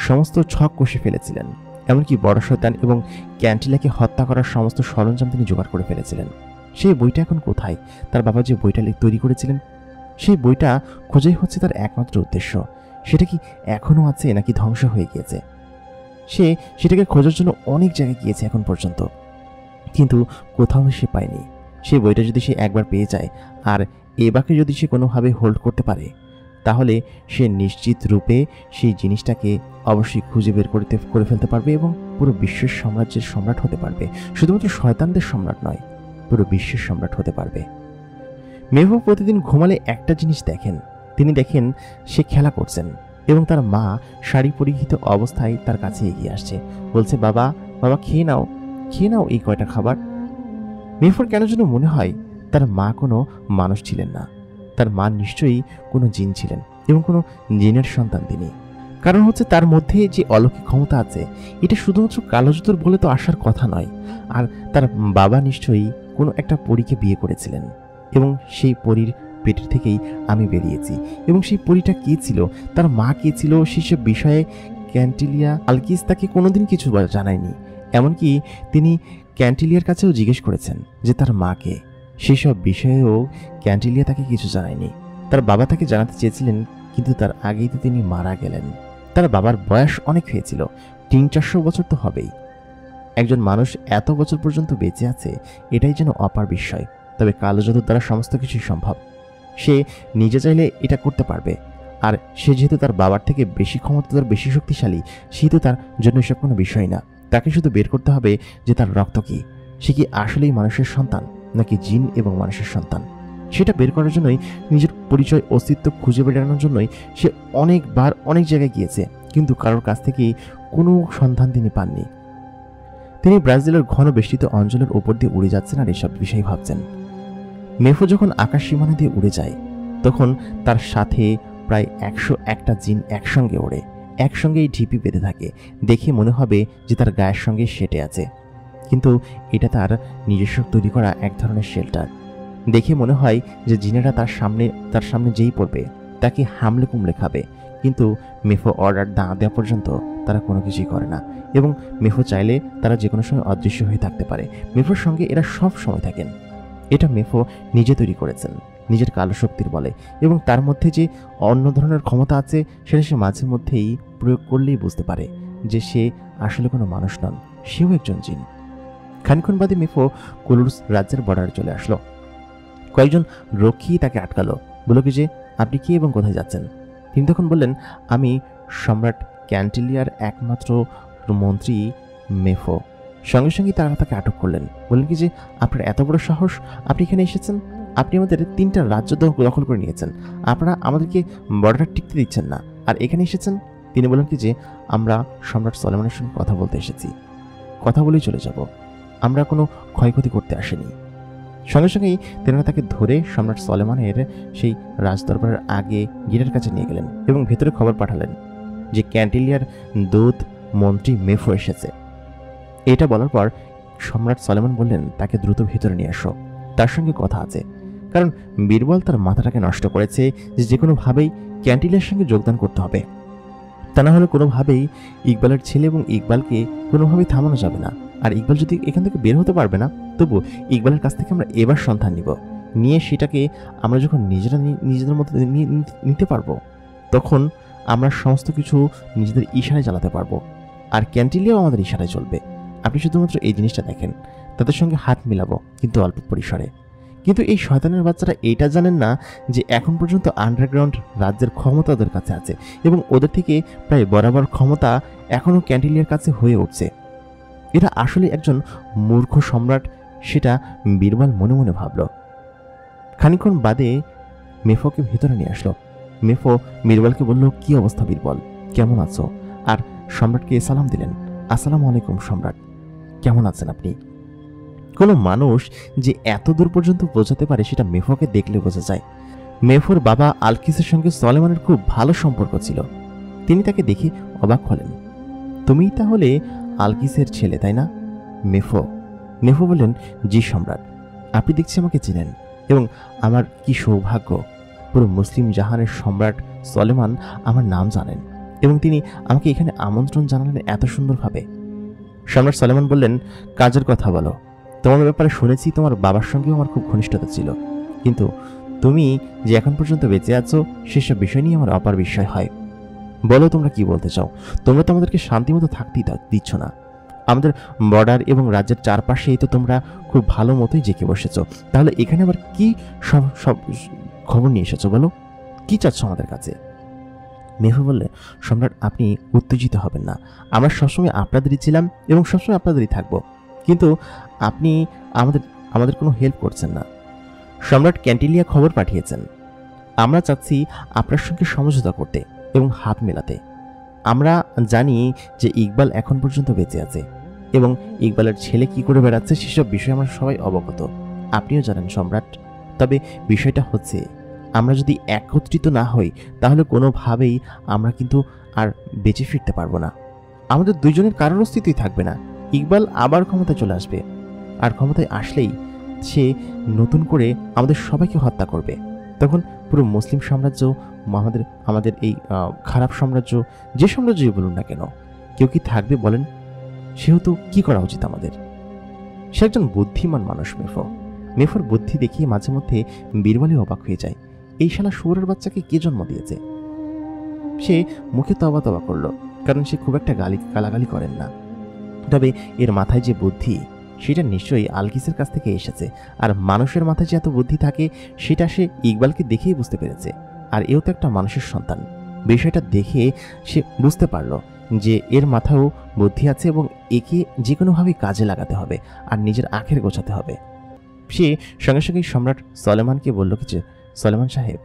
সমস্ত ছক কষে ফেলেছিলেন, এমনকি বড় শয়তান এবং ক্যান্টিলাকে হত্যা করার সমস্ত সরঞ্জাম তিনি জোগাড় করে ফেলেছিলেন। সেই বইটা এখন কোথায়? তার বাবা যে বইটা তৈরি করেছিলেন সেই বইটা খোঁজাই হচ্ছে তার একমাত্র উদ্দেশ্য। সেটা কি এখনো আছে নাকি ধ্বংস হয়ে গিয়েছে? সে সেটাকে খোঁজার জন্য অনেক জায়গায় গিয়েছে এখন পর্যন্ত, কিন্তু কোথাও সে পায়নি। সেই বইটা যদি সে একবার পেয়ে যায় আর এবাকে যদি সে কোনোভাবে হোল্ড করতে পারে, তাহলে সে নিশ্চিত রূপে সেই জিনিসটাকে অবশ্যই খুঁজে বের করে ফেলতে পারবে এবং পুরো বিশ্বের সাম্রাজ্যের সম্রাট হতে পারবে। শুধুমাত্র শয়তানদের সম্রাট নয়, পুরো বিশ্বের সম্রাট হতে পারবে। মেহবুব প্রতিদিন ঘুমালে একটা জিনিস দেখেন, তিনি দেখেন সে খেলা করছেন এবং তার মা শাড়ি পরিহিত অবস্থায় তার কাছে এগিয়ে আসছে, বলছে, বাবা বাবা খেয়ে নাও, খেয়ে নাও এই কয়টা খাবার। মেহবুবের কেন যেন মনে হয় তার মা কোনো মানুষ ছিলেন না, তার মা নিশ্চয়ই কোনো জিন ছিলেন এবং কোনো জিনের সন্তান তিনি। কারণ হচ্ছে তার মধ্যে যে অলৌকিক ক্ষমতা আছে, এটা শুধুমাত্র কালো জাদুর বলে তো আসার কথা নয়। আর তার বাবা নিশ্চয়ই কোনো একটা পরীকে বিয়ে করেছিলেন এবং সেই পরীর পেটের থেকেই আমি বেরিয়েছি। এবং সেই পরীটা কে ছিল, তার মা কে ছিল, সেসব বিষয়ে ক্যান্টিলিয়া আলকিস তাকে কোনোদিন কিছু জানায়নি। এমনকি তিনি ক্যান্টিলিয়ার কাছেও জিজ্ঞেস করেছেন যে তার মাকে, সেসব বিষয়েও ক্যান্টিলিয়া তাকে কিছু জানায়নি। তার বাবা তাকে জানাতে চেয়েছিলেন, কিন্তু তার আগেই তো তিনি মারা গেলেন। তার বাবার বয়স অনেক হয়েছিল, 300-400 বছর তো হবেই। একজন মানুষ এত বছর পর্যন্ত বেঁচে আছে, এটাই যেন অপার বিস্ময়। তবে কালো জাদুর দ্বারা সমস্ত কিছুই সম্ভব, সে নিজে চাইলে এটা করতে পারবে। আর সে যেহেতু তার বাবার থেকে বেশি ক্ষমতাধর, বেশি শক্তিশালী, সেহেতু তার জন্য এসব কোনো বিষয় না। তাকে শুধু বের করতে হবে যে তার রক্ত কি, সে কি আসলেই মানুষের সন্তান নাকি জিন এবং মানুষের সন্তান। সেটা বের করার জন্যই, নিজের পরিচয় অস্তিত্ব খুঁজে বেড়ানোর জন্যই সে অনেকবার অনেক জায়গায় গিয়েছে, কিন্তু কারোর কাছ থেকেই কোনো সন্ধান তিনি পাননি। তিনি ব্রাজিলের ঘন বেষ্টিত অঞ্চলের উপর দিয়ে উড়ে যাচ্ছেন আর এসব বিষয় ভাবছেন। মেফো যখন আকাশ সীমানা দিয়ে উড়ে যায়, তখন তার সাথে প্রায় 101টা জিন একসঙ্গে ওড়ে, একসঙ্গে এই ঢিপি বেঁধে থাকে। দেখে মনে হবে যে তার গায়ের সঙ্গে সেটে আছে, কিন্তু এটা তার নিজস্ব তৈরি করা এক ধরনের শেল্টার। দেখে মনে হয় যে জিনেরা তার সামনে যেই পড়বে তাকে হামলে কুমলে খাবে, কিন্তু মেফো অর্ডার না দেওয়া পর্যন্ত তারা কোনো কিছুই করে না। এবং মেফো চাইলে তারা যে কোনো সময় অদৃশ্য হয়ে থাকতে পারে। মেফোর সঙ্গে এরা সব সময় থাকেন। এটা মেফো নিজে তৈরি করেছেন নিজের কালো শক্তির বলে, এবং তার মধ্যে যে অন্য ধরনের ক্ষমতা আছে সেটা সে মাঝে মধ্যেই প্রয়োগ করলেই বুঝতে পারে যে সে আসলে কোনো মানুষ নন, সেও একজন জিন। খানিক্ষণ বাদে মেফো কুলুরস রাজ্যের বর্ডারে চলে আসলো। কয়েকজন রক্ষী তাকে আটকালো, বলল কি যে আপনি কি এবং কোথায় যাচ্ছেন। তিনি তখন বললেন, আমি সম্রাট ক্যান্টিলিয়ার একমাত্র মন্ত্রী মেফো। সঙ্গে সঙ্গে তারা তাকে আটক করলেন, বললেন কি যে আপনার এত বড় সাহস, আপনি এখানে এসেছেন, আপনি আমাদের 3টা রাজ্য দখল করে নিয়েছেন, আপনারা আমাদেরকে বর্ডার টিকতে দিচ্ছেন না, আর এখানে এসেছেন। তিনি বললেন কি যে আমরা সম্রাট সলোমনের সঙ্গে কথা বলতে এসেছি, কথা বলেই চলে যাব, আমরা কোনো ক্ষয়ক্ষতি করতে আসেনি। সঙ্গে সঙ্গেই তেনারা তাকে ধরে সম্রাট সলোমনের সেই রাজদরবারের আগে গেটের কাছে নিয়ে গেলেন এবং ভেতরে খবর পাঠালেন যে ক্যান্টিলিয়ার দূত মন্ত্রী মেফো এসেছে। এটা বলার পর সম্রাট সলোমন বললেন, তাকে দ্রুত ভেতরে নিয়ে আসো, তার সঙ্গে কথা আছে। কারণ বীরবল তার মাথাটাকে নষ্ট করেছে যে কোনোভাবেই ক্যান্টিলিয়ার সঙ্গে যোগদান করতে হবে, তা না হলে কোনোভাবেই ইকবালের ছেলে এবং ইকবালকে কোনোভাবেই থামানো যাবে না। আর ইকবাল যদি এখান থেকে বের হতে পারবে না, তবু ইকবালের কাছ থেকে আমরা এবার সন্ধান নিয়ে সেটাকে আমরা যখন নিজেদের মধ্যে নিতে পারবো, তখন আমরা সমস্ত কিছু নিজেদের ইশারায় চালাতে পারবো, আর ক্যান্টিলিয়াও আমাদের ইশারায় চলবে। আপনি শুধুমাত্র এই জিনিসটা দেখেন, তাদের সঙ্গে হাত মিলাবো, কিন্তু অল্প পরিসরে। কিন্তু এই শয়তানের বাচ্চারা এইটা জানেন না যে এখন পর্যন্ত আন্ডারগ্রাউন্ড রাজ্যের ক্ষমতা ওদের কাছে আছে এবং ওদের থেকে প্রায় বরাবর ক্ষমতা এখনও ক্যান্টিলিয়ার কাছে হয়ে উঠছে। এরা আসলে একজন মূর্খ সম্রাট, সেটা বীরবল মনে মনে ভাবল। খানিক্ষণ বাদে মেফোকে ভেতরে নিয়ে আসলো। মেফো বীরবলকে বলল, কি অবস্থা বীরবল, কেমন আছো? আর সম্রাটকে সালাম দিলেন, আসসালামু আলাইকুম সম্রাট, কেমন আছেন আপনি? কোনো মানুষ যে এত দূর পর্যন্ত পৌঁছাতে পারে সেটা মেফোকে দেখলে বোঝা যায়। মেফোর বাবা আলকিসের সঙ্গে সলোমনের খুব ভালো সম্পর্ক ছিল। তিনি তাকে দেখে অবাক হলেন, তুমিই তাহলে আলকিসের ছেলে, তাই না? মেফো বললেন, জি সম্রাট, আপনি দেখছি আমাকে চেনেন, এবং আমার কি সৌভাগ্য, পুরো মুসলিম জাহানের সম্রাট সলোমন আমার নাম জানেন এবং তিনি আমাকে এখানে আমন্ত্রণ জানালেন এত সুন্দরভাবে। সম্রাট সলোমন বললেন, কাজের কথা বলো, তোমার ব্যাপারে শুনেছি তোমার বাবার সঙ্গেও আমার খুব ঘনিষ্ঠতা ছিল, কিন্তু তুমি যে এখন পর্যন্ত বেঁচে আছো সেসব বিষয় নিয়ে আমার অপার বিস্ময় হয়। বলো তোমরা কি বলতে চাও? তোমরা তো আমাদেরকে শান্তিমতো থাকতেই দিচ্ছ না। আমাদের বর্ডার এবং রাজ্যের চারপাশেই তো তোমরা খুব ভালো মতোই জেঁকে বসেছো। তাহলে এখানে আবার কি সব সব খবর নিয়ে এসেছো? বলো, কি চাচ্ছ আমাদের কাছে? মেহু বললে, সম্রাট আপনি উত্তেজিত হবেন না। আমরা সবসময় আপনাদেরই ছিলাম এবং সবসময় আপনাদেরই থাকবো, কিন্তু আপনি আমাদের আমাদের কোনো হেল্প করছেন না। সম্রাট ক্যান্টিলিয়া খবর পাঠিয়েছেন। আমরা চাচ্ছি আপনার সঙ্গে সমঝোতা করতে এবং হাত মেলাতে। আমরা জানি যে ইকবাল এখন পর্যন্ত বেঁচে আছে এবং ইকবালের ছেলে কি করে বেড়াচ্ছে সেসব বিষয়ে আমরা সবাই অবগত, আপনিও জানেন সম্রাট। তবে বিষয়টা হচ্ছে, আমরা যদি একত্রিত না হই তাহলে কোনোভাবেই আমরা কিন্তু আর বেঁচে ফিরতে পারবো না। আমাদের দুইজনের কারোর অস্তিত্বই থাকবে না। ইকবাল আবার ক্ষমতায় চলে আসবে, আর ক্ষমতায় আসলেই সে নতুন করে আমাদের সবাইকে হত্যা করবে। তখন পুরো মুসলিম সাম্রাজ্য, আমাদের এই খারাপ সাম্রাজ্য, যে সাম্রাজ্যই বলুন না কেন, কেউ কি থাকবে বলেন? সেহেতু কি করা উচিত আমাদের? সে একজন বুদ্ধিমান মানুষ মেফোর বুদ্ধি দেখিয়ে মাঝে মধ্যে বীরবলই অবাক হয়ে যায়। এই শালা শুয়োরের বাচ্চাকে কে জন্ম দিয়েছে? সে মুখে তবা তবা করলো, কারণ সে খুব একটা গালাগালি করেন না। তবে এর মাথায় যে বুদ্ধি, সেটা নিশ্চয়ই আলকিসের কাছ থেকে এসেছে। আর মানুষের মাথায় যে এত বুদ্ধি থাকে সেটা সে ইকবালকে দেখেই বুঝতে পেরেছে। আর এও তো একটা মানুষের সন্তান। বিষয়টা দেখে সে বুঝতে পারল যে এর মাথায়ও বুদ্ধি আছে এবং একে যে কোনোভাবেই কাজে লাগাতে হবে আর নিজের আখের গোছাতে হবে। সে সঙ্গে সঙ্গেই সম্রাট সলেমানকে বলল কি যে, সলেমান সাহেব,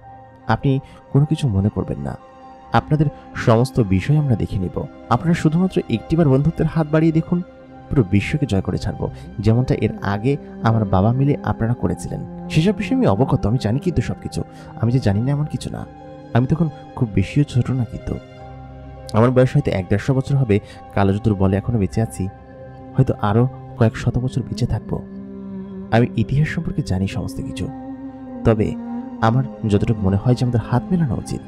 আপনি কোনো কিছু মনে করবেন না। আপনাদের সমস্ত বিষয় আমরা দেখে নিব। আপনারা শুধুমাত্র একটিবার বন্ধুত্বের হাত বাড়িয়ে দেখুন, পুরো বিশ্বকে জয় করে ছাড়বো, যেমনটা এর আগে আমার বাবা মিলে আপনারা করেছিলেন। সেসব বিষয়ে আমি অবগত, আমি জানি কিন্তু সবকিছু। আমি যে জানি না এমন কিছু না। আমি তখন খুব বেশিও ছোট না, কিন্তু আমার বয়স হয়তো 1-150 বছর হবে। কালো জাদুর বলে এখনো বেঁচে আছি, হয়তো আরো কয়েক শত বছর বেঁচে থাকবো। আমি ইতিহাস সম্পর্কে জানি সমস্ত কিছু। তবে আমার যতটুকু মনে হয় যে আমাদের হাত মেলানো উচিত।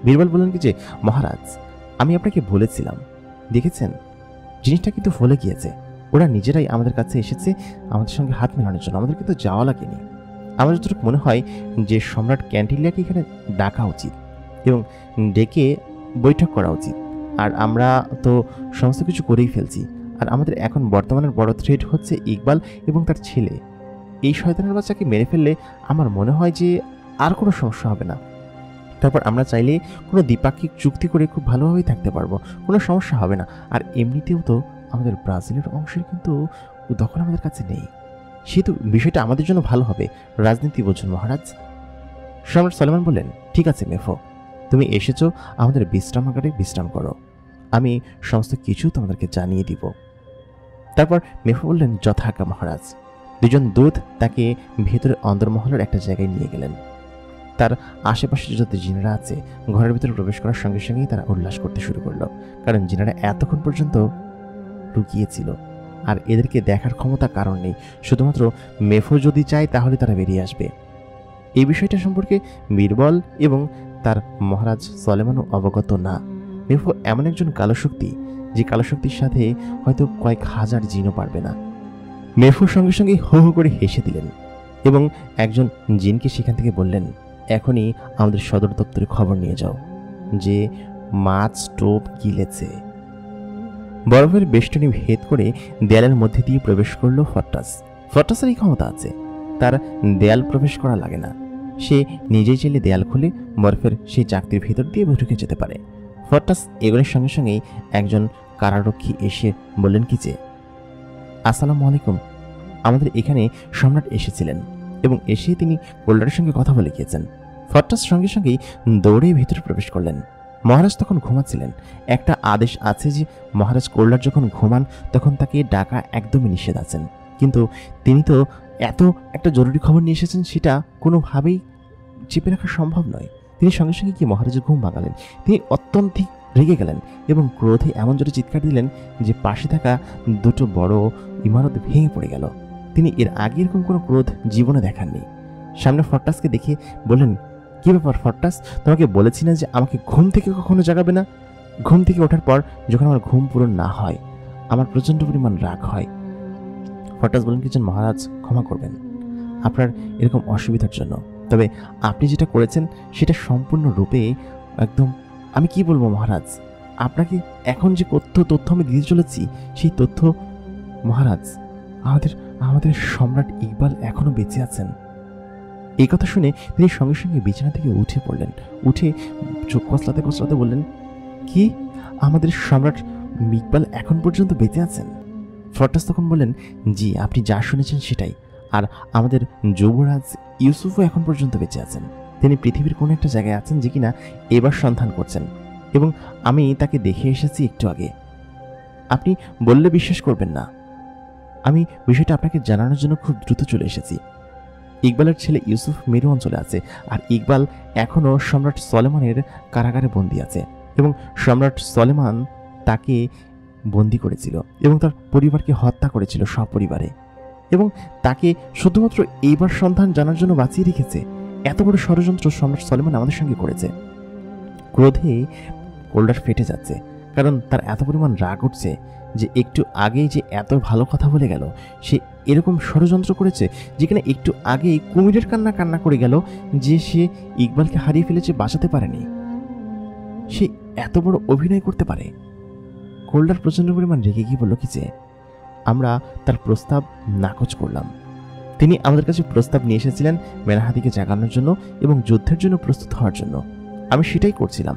বীরবল বললেন কি যে, মহারাজ, আমি আপনাকে বলেছিলাম, দেখেছেন জিনিসটা কিন্তু ফলে গিয়েছে। ওরা নিজেরাই আমাদের কাছে এসেছে আমাদের সঙ্গে হাত মেলানোর জন্য, আমাদের কিন্তু যাওয়া লাগেনি। আমার যতটুকু মনে হয় যে সম্রাট ক্যান্টিলিয়াকে এখানে ডাকা উচিত এবং ডেকে বৈঠক করা উচিত। আর আমরা তো সমস্ত কিছু করেই ফেলছি। আর আমাদের এখন বর্তমানের বড় থ্রেট হচ্ছে ইকবাল এবং তার ছেলে। এই শয়তানের বাচ্চাকে মেরে ফেললে আমার মনে হয় যে আর কোনো সমস্যা হবে না। তারপর আমরা চাইলে কোনো দ্বিপাক্ষিক চুক্তি করে খুব ভালোভাবেই থাকতে পারবো, কোনো সমস্যা হবে না। আর এমনিতেও তো আমাদের ব্রাজিলের অংশের কিন্তু দখল আমাদের কাছে নেই, সেহেতু বিষয়টা আমাদের জন্য ভালো হবে। রাজনীতি বোঝুন মহারাজ। সম্রাট সলেমান বললেন, ঠিক আছে মেফো, তুমি এসেছো, আমাদের বিশ্রামাগারে বিশ্রাম করো, আমি সমস্ত কিছু তোমাদেরকে জানিয়ে দিব। তারপর মেফো বললেন, যথাজ্ঞা মহারাজ। দুজন দূত তাকে ভেতরে অন্দরমহলের একটা জায়গায় নিয়ে গেলেন। তার আশেপাশে যত জিনেরা আছে ঘরের ভিতরে প্রবেশ করার সঙ্গে সঙ্গেই তারা উল্লাস করতে শুরু করলো, কারণ জিনেরা এতক্ষণ পর্যন্ত লুকিয়েছিল আর এদেরকে দেখার ক্ষমতা কারণ নেই। শুধুমাত্র মেফো যদি চায় তাহলে তারা বেরিয়ে আসবে। এই বিষয়টা সম্পর্কে বীরবল এবং তার মহারাজ সলেমানও অবগত না। মেফো এমন একজন কালো শক্তি যে কালো শক্তির সাথে হয়তো কয়েক হাজার জিনও পারবে না। মেফোর সঙ্গে সঙ্গে হো হো করে হেসে দিলেন এবং একজন জিনকে সেখান থেকে বললেন, এখনই আমাদের সদর দপ্তরে খবর নিয়ে যাও যে মাছ টোপ গিলেছে। বরফের বেষ্টনী ভেদ করে দেয়ালের মধ্যে দিয়ে প্রবেশ করলো ফট্টাসের এই ক্ষমতা আছে, তার দেয়াল প্রবেশ করা লাগে না। সে নিজেই চাইলে দেয়াল খুলে বরফের সেই চাকতির ভেতর দিয়ে ঢুকে যেতে পারে। ফট্টাস এগোনের সঙ্গে সঙ্গেই একজন কারারক্ষী এসে বললেন কি যে, আসসালামু আলাইকুম, আমাদের এখানে সম্রাট এসেছিলেন এবং এসে তিনি কোল্ডারের সঙ্গে কথা বলে গিয়েছেন। ফট্টাস সঙ্গে সঙ্গেই দৌড়ে ভিতরে প্রবেশ করলেন। মহারাজ তখন ঘুমাচ্ছিলেন। একটা আদেশ আছে যে মহারাজ কোল্ডার যখন ঘুমান তখন তাকে ডাকা একদমই নিষেধ আছেন, কিন্তু তিনি তো এত একটা জরুরি খবর নিয়ে এসেছেন, সেটা কোনোভাবেই চেপে রাখা সম্ভব নয়। তিনি সঙ্গে সঙ্গে কি মহারাজের ঘুম ভাঙালেন। তিনি অত্যধিক রেগে গেলেন এবং ক্রোধে এমন জোরে চিৎকার দিলেন যে পাশে থাকা দুটো বড় ইমারত ভেঙে পড়ে গেল। তিনি এর আগে এরকম কোনো ক্রোধ জীবনে দেখাননি। সামনে ফট্টাসকে দেখে বললেন, কি ব্যাপার ফট্টাস, তোমাকে বলেছি না যে আমাকে ঘুম থেকে কখনো জাগাবে না? ঘুম থেকে ওঠার পর যখন আমার ঘুম পূরণ না হয় আমার প্রচণ্ড পরিমাণ রাগ হয়। ফট্টাস বলেন, কিছু মহারাজ ক্ষমা করবেন আপনার এরকম অসুবিধার জন্য, তবে আপনি যেটা করেছেন সেটা সম্পূর্ণরূপে একদম আমি কি বলবো মহারাজ, আপনাকে এখন যে তথ্য আমি দিতে চলেছি সেই তথ্য, মহারাজ, আমাদের আমাদের সম্রাট ইকবাল এখনো বেঁচে আছেন। এই কথা শুনে তিনি সঙ্গে সঙ্গে বিছানা থেকে উঠে পড়লেন। উঠে চোখ কচলাতে কচলাতে বললেন, কি, আমাদের সম্রাট ইকবাল এখন পর্যন্ত বেঁচে আছেন? ফরটাস তখন বললেন, জি, আপনি যা শুনেছেন সেটাই। আর আমাদের যুবরাজ ইউসুফও এখন পর্যন্ত বেঁচে আছেন। তিনি পৃথিবীর কোনো একটা জায়গায় আছেন যে কিনা এবার সন্ধান করছেন, এবং আমি তাকে দেখে এসেছি একটু আগে। আপনি বললে বিশ্বাস করবেন না, আমি বিষয়টা আপনাকে জানানোর জন্য খুব দ্রুত চলে এসেছি। ইকবালের ছেলে ইউসুফ মেরু অঞ্চলে আছে, আর ইকবাল এখনও সম্রাট সলেমানের কারাগারে বন্দী আছে, এবং সম্রাট সলেমান তাকে বন্দী করেছিল এবং তার পরিবারকে হত্যা করেছিল সপরিবারে, এবং তাকে শুধুমাত্র এইবার সন্ধান জানার জন্য বাঁচিয়ে রেখেছে। এত বড় ষড়যন্ত্র সম্রাট সলেমান আমাদের সঙ্গে করেছে। ক্রোধে কোল্ডার ফেটে যাচ্ছে, কারণ তার এত পরিমাণ রাগ উঠছে যে একটু আগেই যে এত ভালো কথা বলে গেল, সে এরকম ষড়যন্ত্র করেছে যেখানে একটু আগেই কুমিরের কান্না করে গেল যে সে ইকবালকে হারিয়ে ফেলেছে, বাঁচাতে পারেনি। সে এত বড় অভিনয় করতে পারে। কোল্ডার প্রচণ্ড পরিমাণ রেগে গিয়ে বলল কি যে আমরা তার প্রস্তাব নাকচ করলাম। তিনি আমাদের কাছে প্রস্তাব নিয়ে এসেছিলেন মেনাহাদিকে জাগানোর জন্য এবং যুদ্ধের জন্য প্রস্তুত হওয়ার জন্য। আমি সেটাই করছিলাম।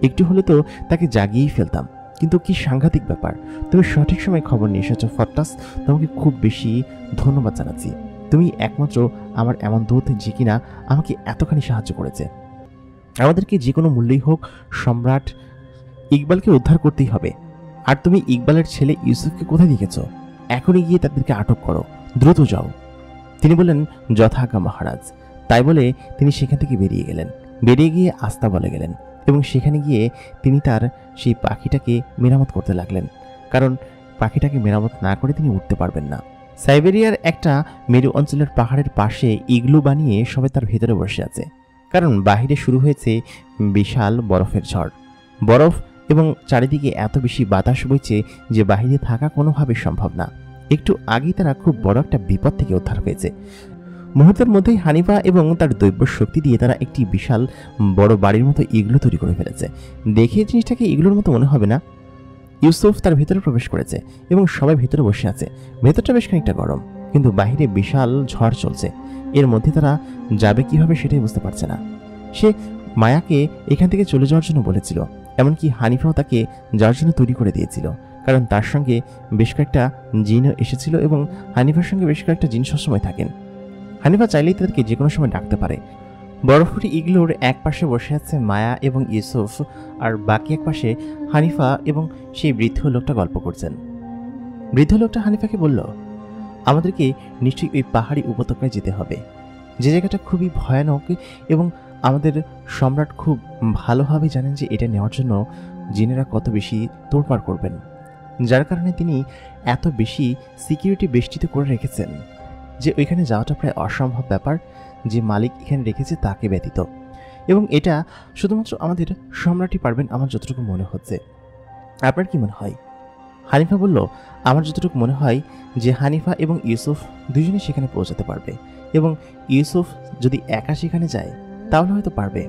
একটু হলে তো তাকে জাগিয়েই ফেলতাম, কিন্তু কি সাংঘাতিক ব্যাপার। তুমি সঠিক সময় খবর নিয়ে এসেছো ফরটাস, তোমাকে খুব বেশি ধন্যবাদ জানাচ্ছি। তুমি একমাত্র আমার এমন দূত যে কিনা আমাকে এতখানি সাহায্য করেছে। আমাদেরকে যে কোনো মূল্যেই হোক সম্রাট ইকবালকে উদ্ধার করতেই হবে। আর তুমি ইকবালের ছেলে ইউসুফকে কোথায় দেখেছ? এখনই গিয়ে তাদেরকে আটক করো, দ্রুত যাও। তিনি বললেন, যথাজ্ঞা মহারাজ। তাই বলে তিনি সেখান থেকে বেরিয়ে গেলেন। বেরিয়ে গিয়ে আস্তা বলে গেলেন এবং সেখানে গিয়ে তিনি তার সেই পাখিটাকে মেরামত করতে লাগলেন, কারণ পাখিটাকে মেরামত না করে তিনি উঠতে পারবেন না। সাইবেরিয়ার একটা মেরু অঞ্চলের পাহাড়ের পাশে ইগলু বানিয়ে সবাই তার ভেতরে বসে আছে, কারণ বাহিরে শুরু হয়েছে বিশাল বরফের ঝড়। বরফ এবং চারিদিকে এত বেশি বাতাস বইছে যে বাহিরে থাকা কোনোভাবে সম্ভব না। একটু আগেই তারা খুব বড় একটা বিপদ থেকে উদ্ধার হয়েছে। মুহূর্তের মধ্যেই হানিফা এবং তার দৈব্য শক্তি দিয়ে তারা একটি বিশাল বড় বাড়ির মতো ইগলু তৈরি করে ফেলেছে। দেখে জিনিসটাকে ইগলুর মতো মনে হবে না? ইউসুফ তার ভেতরে প্রবেশ করেছে এবং সবাই ভেতরে বসে আছে। ভেতরটা বেশ খানিকটা গরম, কিন্তু বাহিরে বিশাল ঝড় চলছে। এর মধ্যে তারা যাবে কিভাবে সেটাই বুঝতে পারছে না। সে মায়াকে এখান থেকে চলে যাওয়ার জন্য বলেছিল, এমনকি হানিফাও তাকে যাওয়ার জন্য তৈরি করে দিয়েছিল, কারণ তার সঙ্গে বেশ কয়েকটা জিনও এসেছিল এবং হানিফার সঙ্গে বেশ কয়েকটা জিন সবসময় থাকেন। হানিফা চাইলেই তাদেরকে যে কোনো সময় ডাকতে পারে। বরফুটি ইগলুর এক পাশে বসে আছে মায়া এবং ইউসুফ, আর বাকি এক পাশে হানিফা এবং সেই বৃদ্ধ লোকটা গল্প করছেন। বৃদ্ধ লোকটা হানিফাকে বলল, আমাদেরকে নিশ্চয়ই ওই পাহাড়ি উপত্যকায় যেতে হবে, যে জায়গাটা খুবই ভয়ানক, এবং আমাদের সম্রাট খুব ভালোভাবে জানেন যে এটা নেওয়ার জন্য জিনেরা কত বেশি তোড়পাড় করবেন, যার কারণে তিনি এত বেশি সিকিউরিটি বেষ্টিত করে রেখেছেন যে ওইখানে যাওয়াটা প্রায় অসম্ভব ব্যাপার, যে মালিক এখানে রেখেছে তাকে ব্যতীত। এবং এটা শুধুমাত্র আমাদের সম্রাটই পারবেন আমার যতটুকু মনে হচ্ছে। আপনার কি মনে হয়? হানিফা বলল, আমার যতটুকু মনে হয় যে হানিফা এবং ইউসুফ দুজনেই সেখানে পৌঁছাতে পারবে, এবং ইউসুফ যদি একা সেখানে যায় তাহলে হয়তো পারবে।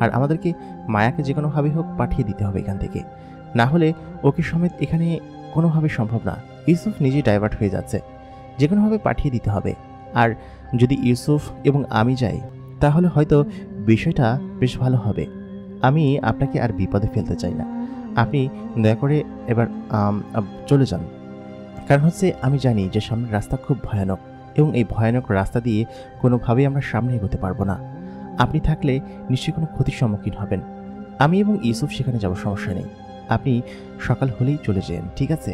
আর আমাদেরকে মায়াকে যে কোনোভাবেই হোক পাঠিয়ে দিতে হবে এখান থেকে, না হলে ওকে সমেত এখানে কোনোভাবে সম্ভব না। ইউসুফ নিজেই ডাইভার্ট হয়ে যাচ্ছে, যে কোনোভাবে পাঠিয়ে দিতে হবে। আর যদি ইউসুফ এবং আমি যাই তাহলে হয়তো বিষয়টা বেশ ভালো হবে। আমি আপনাকে আর বিপদে ফেলতে চাই না, আপনি দয়া করে এবার চলে যান। কারণ হচ্ছে আমি জানি যে সামনের রাস্তা খুব ভয়ানক, এবং এই ভয়ানক রাস্তা দিয়ে কোনোভাবেই আমরা সামনে এগোতে পারবো না। আপনি থাকলে নিশ্চয়ই কোনো ক্ষতির সম্মুখীন হবেন। আমি এবং ইউসুফ সেখানে যাব, সমস্যা নেই, আপনি সকাল হলেই চলে যান, ঠিক আছে?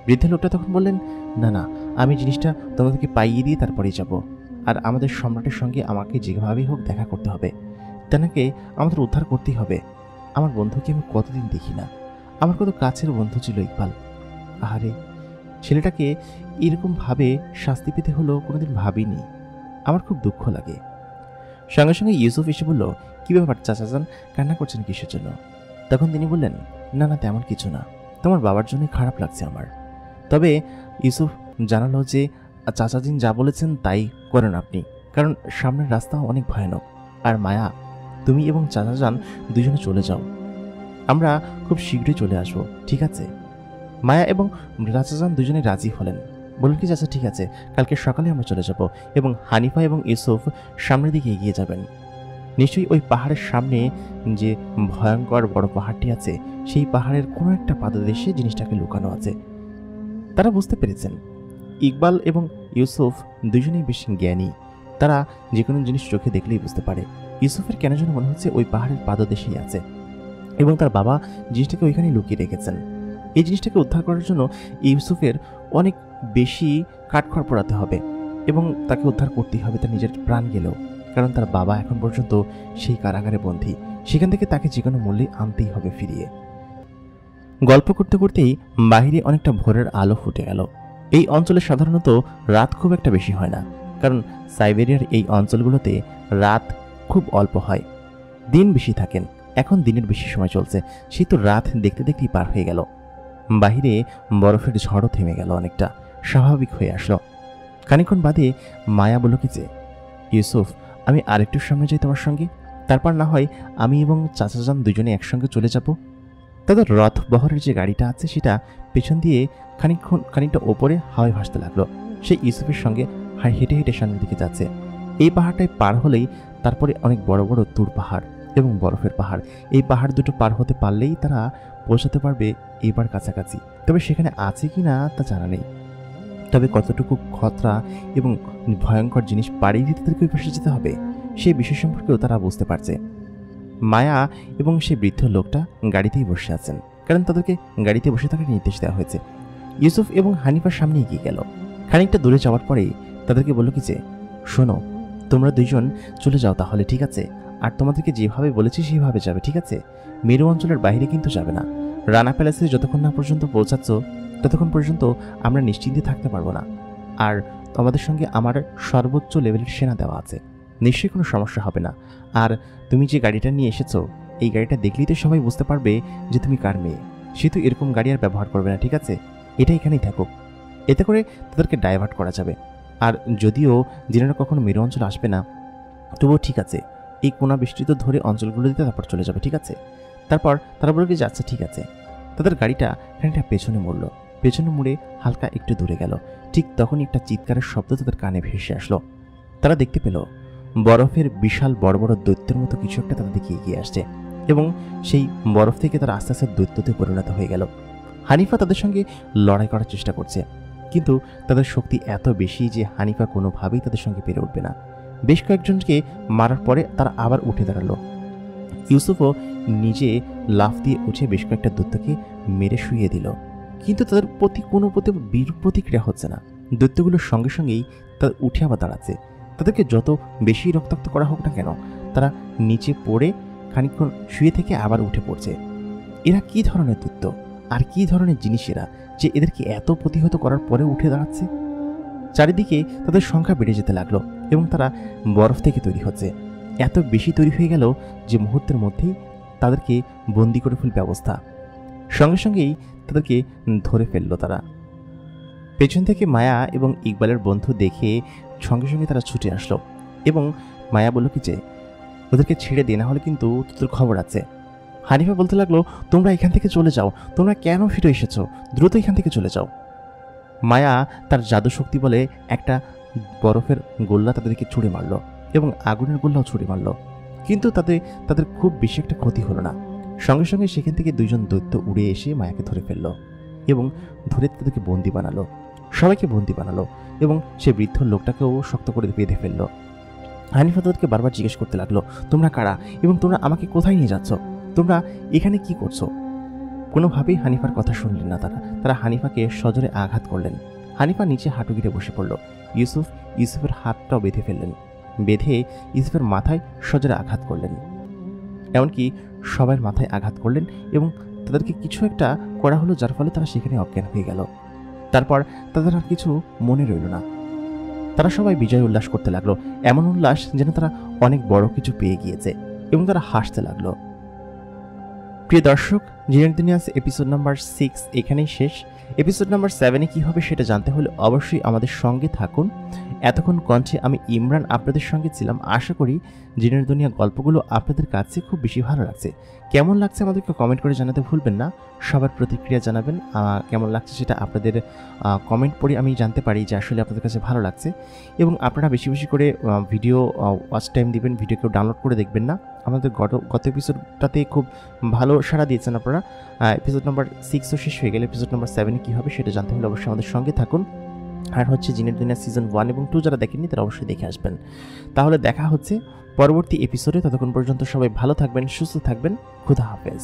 বৃদ্ধ লোকটা তখন বললেন, না না, আমি জিনিসটা তোমাদেরকে পাইয়ে দিয়ে তারপরেই যাব। আর আমাদের সম্রাটের সঙ্গে আমাকে যেভাবেই হোক দেখা করতে হবে, তেনাকে আমাদের উদ্ধার করতেই হবে। আমার বন্ধুকে আমি কতদিন দেখি না, আমার কত কাছের বন্ধু ছিল ইকবাল। আহারে, ছেলেটাকে এরকমভাবে শাস্তি পেতে হলো কোনোদিন ভাবিনি। আমার খুব দুঃখ লাগে। সঙ্গে সঙ্গে ইউসুফ এসে বলল, কী ব্যাপার চাচাজান, কান্না করছেন কিসের জন্য? তখন তিনি বললেন, না না, তেমন কিছু না, তোমার বাবার জন্যই খারাপ লাগছে আমার। তবে ইউসুফ জানালো যে চাচাজিন যা বলেছেন তাই করেন আপনি, কারণ সামনের রাস্তা অনেক ভয়ানক। আর মায়া, তুমি এবং চাচাজান দুজনে চলে যাও, আমরা খুব শীঘ্রই চলে আসব, ঠিক আছে? মায়া এবং চাচাজান দুজনে রাজি হলেন। বললেন কি চাচা ঠিক আছে, কালকে সকালে আমরা চলে যাব এবং হানিফা এবং ইউসুফ সামনের দিকে এগিয়ে যাবেন। নিশ্চয়ই ওই পাহাড়ের সামনে যে ভয়ঙ্কর বড় পাহাড়টি আছে, সেই পাহাড়ের কোনো একটা পাদদেশে জিনিসটাকে লুকানো আছে। তারা বুঝতে পেরেছেন ইকবাল এবং ইউসুফ দুজনেই বেশ জ্ঞানী। তারা যে কোনো জিনিস চোখে দেখলেই বুঝতে পারে। ইউসুফের কেন যেন মনে হচ্ছে ওই পাহাড়ের পাদদেশেই আছে এবং তার বাবা জিনিসটাকে ওইখানেই লুকিয়ে রেখেছেন। এই জিনিসটাকে উদ্ধার করার জন্য ইউসুফের অনেক বেশি কাঠখড় পোড়াতে হবে এবং তাকে উদ্ধার করতেই হবে তার নিজের প্রাণ গেলেও, কারণ তার বাবা এখন পর্যন্ত সেই কারাগারে বন্দী। সেখান থেকে তাকে যে কোনো মূল্যে আনতেই হবে ফিরিয়ে। গল্প করতে করতেই বাহিরে অনেকটা ভোরের আলো ফুটে গেল। এই অঞ্চলে সাধারণত রাত খুব একটা বেশি হয় না, কারণ সাইবেরিয়ার এই অঞ্চলগুলোতে রাত খুব অল্প হয়, দিন বেশি থাকেন। এখন দিনের বেশি সময় চলছে, সেই তো রাত দেখতে দেখতেই পার হয়ে গেল। বাহিরে বরফের ঝড়ও থেমে গেল, অনেকটা স্বাভাবিক হয়ে আসলো। খানিকক্ষণ বাদে মায়া বলল কি যে, ইউসুফ আমি আরেকটু সামনে যাই তোমার সঙ্গে, তারপর না হয় আমি এবং চাচাজান দুজনে একসঙ্গে চলে যাব। তাদের রথ বহরের যে গাড়িটা আছে সেটা পেছন দিয়ে খানিকটা ওপরে হাওয়ায় ভাসতে লাগলো। সেই ইউসুফের সঙ্গে হেঁটে হেঁটে সামনের দিকে যাচ্ছে। এই পাহাড়টায় পার হলেই তারপরে অনেক বড় বড় তুর পাহাড় এবং বরফের পাহাড়। এই পাহাড় দুটো পার হতে পারলেই তারা পৌঁছাতে পারবে এবার কাছাকাছি। তবে সেখানে আছে কি না তা জানা নেই। তবে কতটুকু খতরা এবং ভয়ঙ্কর জিনিস পাড়ি দিতে তাদেরকে ওই পাশে যেতে হবে সেই বিষয় সম্পর্কেও তারা বুঝতে পারছে। মায়া এবং সেই বৃদ্ধ লোকটা গাড়িতেই বসে আছেন, কারণ তাদেরকে গাড়িতে বসে থাকার নির্দেশ দেওয়া হয়েছে। ইউসুফ এবং হানিফার সামনে এগিয়ে গেল। খানিকটা দূরে যাওয়ার পরেই তাদেরকে বলল কি যে, শোনো তোমরা দুইজন চলে যাও তাহলে, ঠিক আছে? আর তোমাদেরকে যেভাবে বলেছি সেভাবে যাবে, ঠিক আছে? মেরু অঞ্চলের বাইরে কিন্তু যাবে না। রানা প্যালেসে যতক্ষণ না পর্যন্ত পৌঁছাচ্ছ ততক্ষণ পর্যন্ত আমরা নিশ্চিন্তে থাকতে পারবো না। আর তোমাদের সঙ্গে আমার সর্বোচ্চ লেভেলের সেনা দেওয়া আছে, নিশ্চয়ই কোনো সমস্যা হবে না। আর তুমি যে গাড়িটা নিয়ে এসেছো, এই গাড়িটা দেখলেই তো সবাই বুঝতে পারবে যে তুমি কার মেয়ে। সে তো এরকম গাড়ি আর ব্যবহার করবে না, ঠিক আছে? এটা এখানেই থাকুক। এতে করে তাদেরকে ডাইভার্ট করা যাবে। আর যদিও জিনেরা কখনো মেরু অঞ্চল আসবে না, তবুও ঠিক আছে, এই কোনা বিস্তৃত ধরে অঞ্চলগুলো দিতে তারপর চলে যাবে, ঠিক আছে? তারপর তারা বলল যে আচ্ছা ঠিক আছে। তাদের গাড়িটা খানিকটা পেছনে মুড়ল। পেছনে মুড়ে হালকা একটু দূরে গেল। ঠিক তখনই একটা চিৎকারের শব্দ তাদের কানে ভেসে আসলো। তারা দেখতে পেল বরফের বিশাল বড় বড় দৈত্যের মতো কিছু একটা তাদের দিকে এগিয়ে আসছে এবং সেই বরফ থেকে তারা আস্তে আস্তে দৈত্যতে পরিণত হয়ে গেল। হানিফা তাদের সঙ্গে লড়াই করার চেষ্টা করছে, কিন্তু তাদের শক্তি এত বেশি যে হানিফা কোনোভাবেই তাদের সঙ্গে পেরে উঠবে না। বেশ কয়েকজনকে মারার পরে তারা আবার উঠে দাঁড়ালো। ইউসুফও নিজে লাফ দিয়ে উঠে বেশ কয়েকটা দৈত্যকে মেরে শুইয়ে দিল, কিন্তু তাদের প্রতি কোনো প্রতিক্রিয়া হচ্ছে না। দৈত্যগুলোর সঙ্গে সঙ্গেই তাদের উঠে আবার দাঁড়াচ্ছে। তাদেরকে যত বেশি রক্তাক্ত করা হোক না কেন, তারা নিচে পড়ে খানিকক্ষণ শুয়ে থেকে আবার উঠে পড়ছে। এরা কি ধরনের দৈত্য আর কি ধরনের জিনিস এরা, যে এদেরকে এত প্রতিহত করার পরে উঠে দাঁড়াচ্ছে? চারিদিকে তাদের সংখ্যা বেড়ে যেতে লাগলো এবং তারা বরফ থেকে তৈরি হচ্ছে। এত বেশি তৈরি হয়ে গেল যে মুহূর্তের মধ্যেই তাদেরকে বন্দি করে ফেলবে অবস্থা। সঙ্গে সঙ্গেই তাদেরকে ধরে ফেললো তারা। পেছন থেকে মায়া এবং ইকবালের বন্ধু দেখে সঙ্গে সঙ্গে তারা ছুটে আসলো এবং মায়া বলল কি যে, ওদেরকে ছেড়ে দে, না হলে কিন্তু তোদের খবর আছে। হানিফা বলতে লাগলো, তোমরা এখান থেকে চলে যাও, তোমরা কেন ফিরে এসেছো? দ্রুত এখান থেকে চলে যাও। মায়া তার জাদু শক্তি বলে একটা বরফের গোল্লা তাদেরকে ছুঁড়ে মারল এবং আগুনের গোল্লাও ছুঁড়ে মারল, কিন্তু তাদের খুব বেশি একটা ক্ষতি হলো না। সঙ্গে সঙ্গে সেখান থেকে দুইজন দৈত্য উড়ে এসে মায়াকে ধরে ফেলল এবং ধরে তাদেরকে বন্দি বানালো, সবাইকে বন্দি বানালো এবং সে বৃদ্ধ লোকটাকেও শক্ত করে বেঁধে ফেললো। হানিফা তাদেরকে বারবার জিজ্ঞেস করতে লাগলো, তোমরা কারা এবং তোমরা আমাকে কোথায় নিয়ে যাচ্ছ? তোমরা এখানে কি করছো? কোনোভাবেই হানিফার কথা শুনলেন না তারা হানিফাকে সজোরে আঘাত করলেন। হানিফা নিচে হাঁটু গিরে বসে পড়ল। ইউসুফের হাতটাও বেঁধে ফেললেন, বেঁধে ইউসুফের মাথায় সজোরে আঘাত করলেন। এমনকি সবার মাথায় আঘাত করলেন এবং তাদেরকে কিছু একটা করা হলো, যার ফলে তারা সেখানে অজ্ঞান হয়ে গেল। তারপর তাদের আর কিছু মনে রইল না। তারা সবাই বিজয় উল্লাস করতে লাগলো, এমন উল্লাস যেন তারা অনেক বড় কিছু পেয়ে গিয়েছে, এবং তারা হাসতে লাগলো। প্রিয় দর্শক, জিনের দুনিয়াস এপিসোড নাম্বার 6 এখানেই শেষ। এপিসোড নাম্বার 7-এ কী হবে সেটা জানতে হলে অবশ্যই আমাদের সঙ্গে থাকুন। এতক্ষণ কণ্ঠে আমি ইমরান আপনাদের সঙ্গে ছিলাম। আশা করি জিনের দুনিয়া গল্পগুলো আপনাদের কাছে খুব বেশি ভালো লাগছে। কেমন লাগছে আমাদেরকে কমেন্ট করে জানাতে ভুলবেন না। সবার প্রতিক্রিয়া জানাবেন, কেমন লাগছে সেটা আপনাদের কমেন্ট পড়ে আমি জানতে পারি যে আসলে আপনাদের কাছে ভালো লাগছে। এবং আপনারা বেশি বেশি করে ভিডিও ওয়াচ টাইম দিবেন, ভিডিও কেউ ডাউনলোড করে দেখবেন না। আমাদের গত এপিসোডটাতে খুব ভালো সাড়া দিয়েছেন আপনারা। এপিসোড নাম্বার 6ও শেষ হয়ে গেলে এপিসোড নাম্বার 7-এ কী হবে সেটা জানতে হলে অবশ্যই আমাদের সঙ্গে থাকুন। আর হচ্ছে জিনের দুনিয়া সিজন 1 এবং 2 যারা দেখেননি তারা অবশ্যই দেখে আসবেন। তাহলে দেখা হচ্ছে পরবর্তী এপিসোডে। ততক্ষণ পর্যন্ত সবাই ভালো থাকবেন, সুস্থ থাকবেন। খুদা হাফেজ।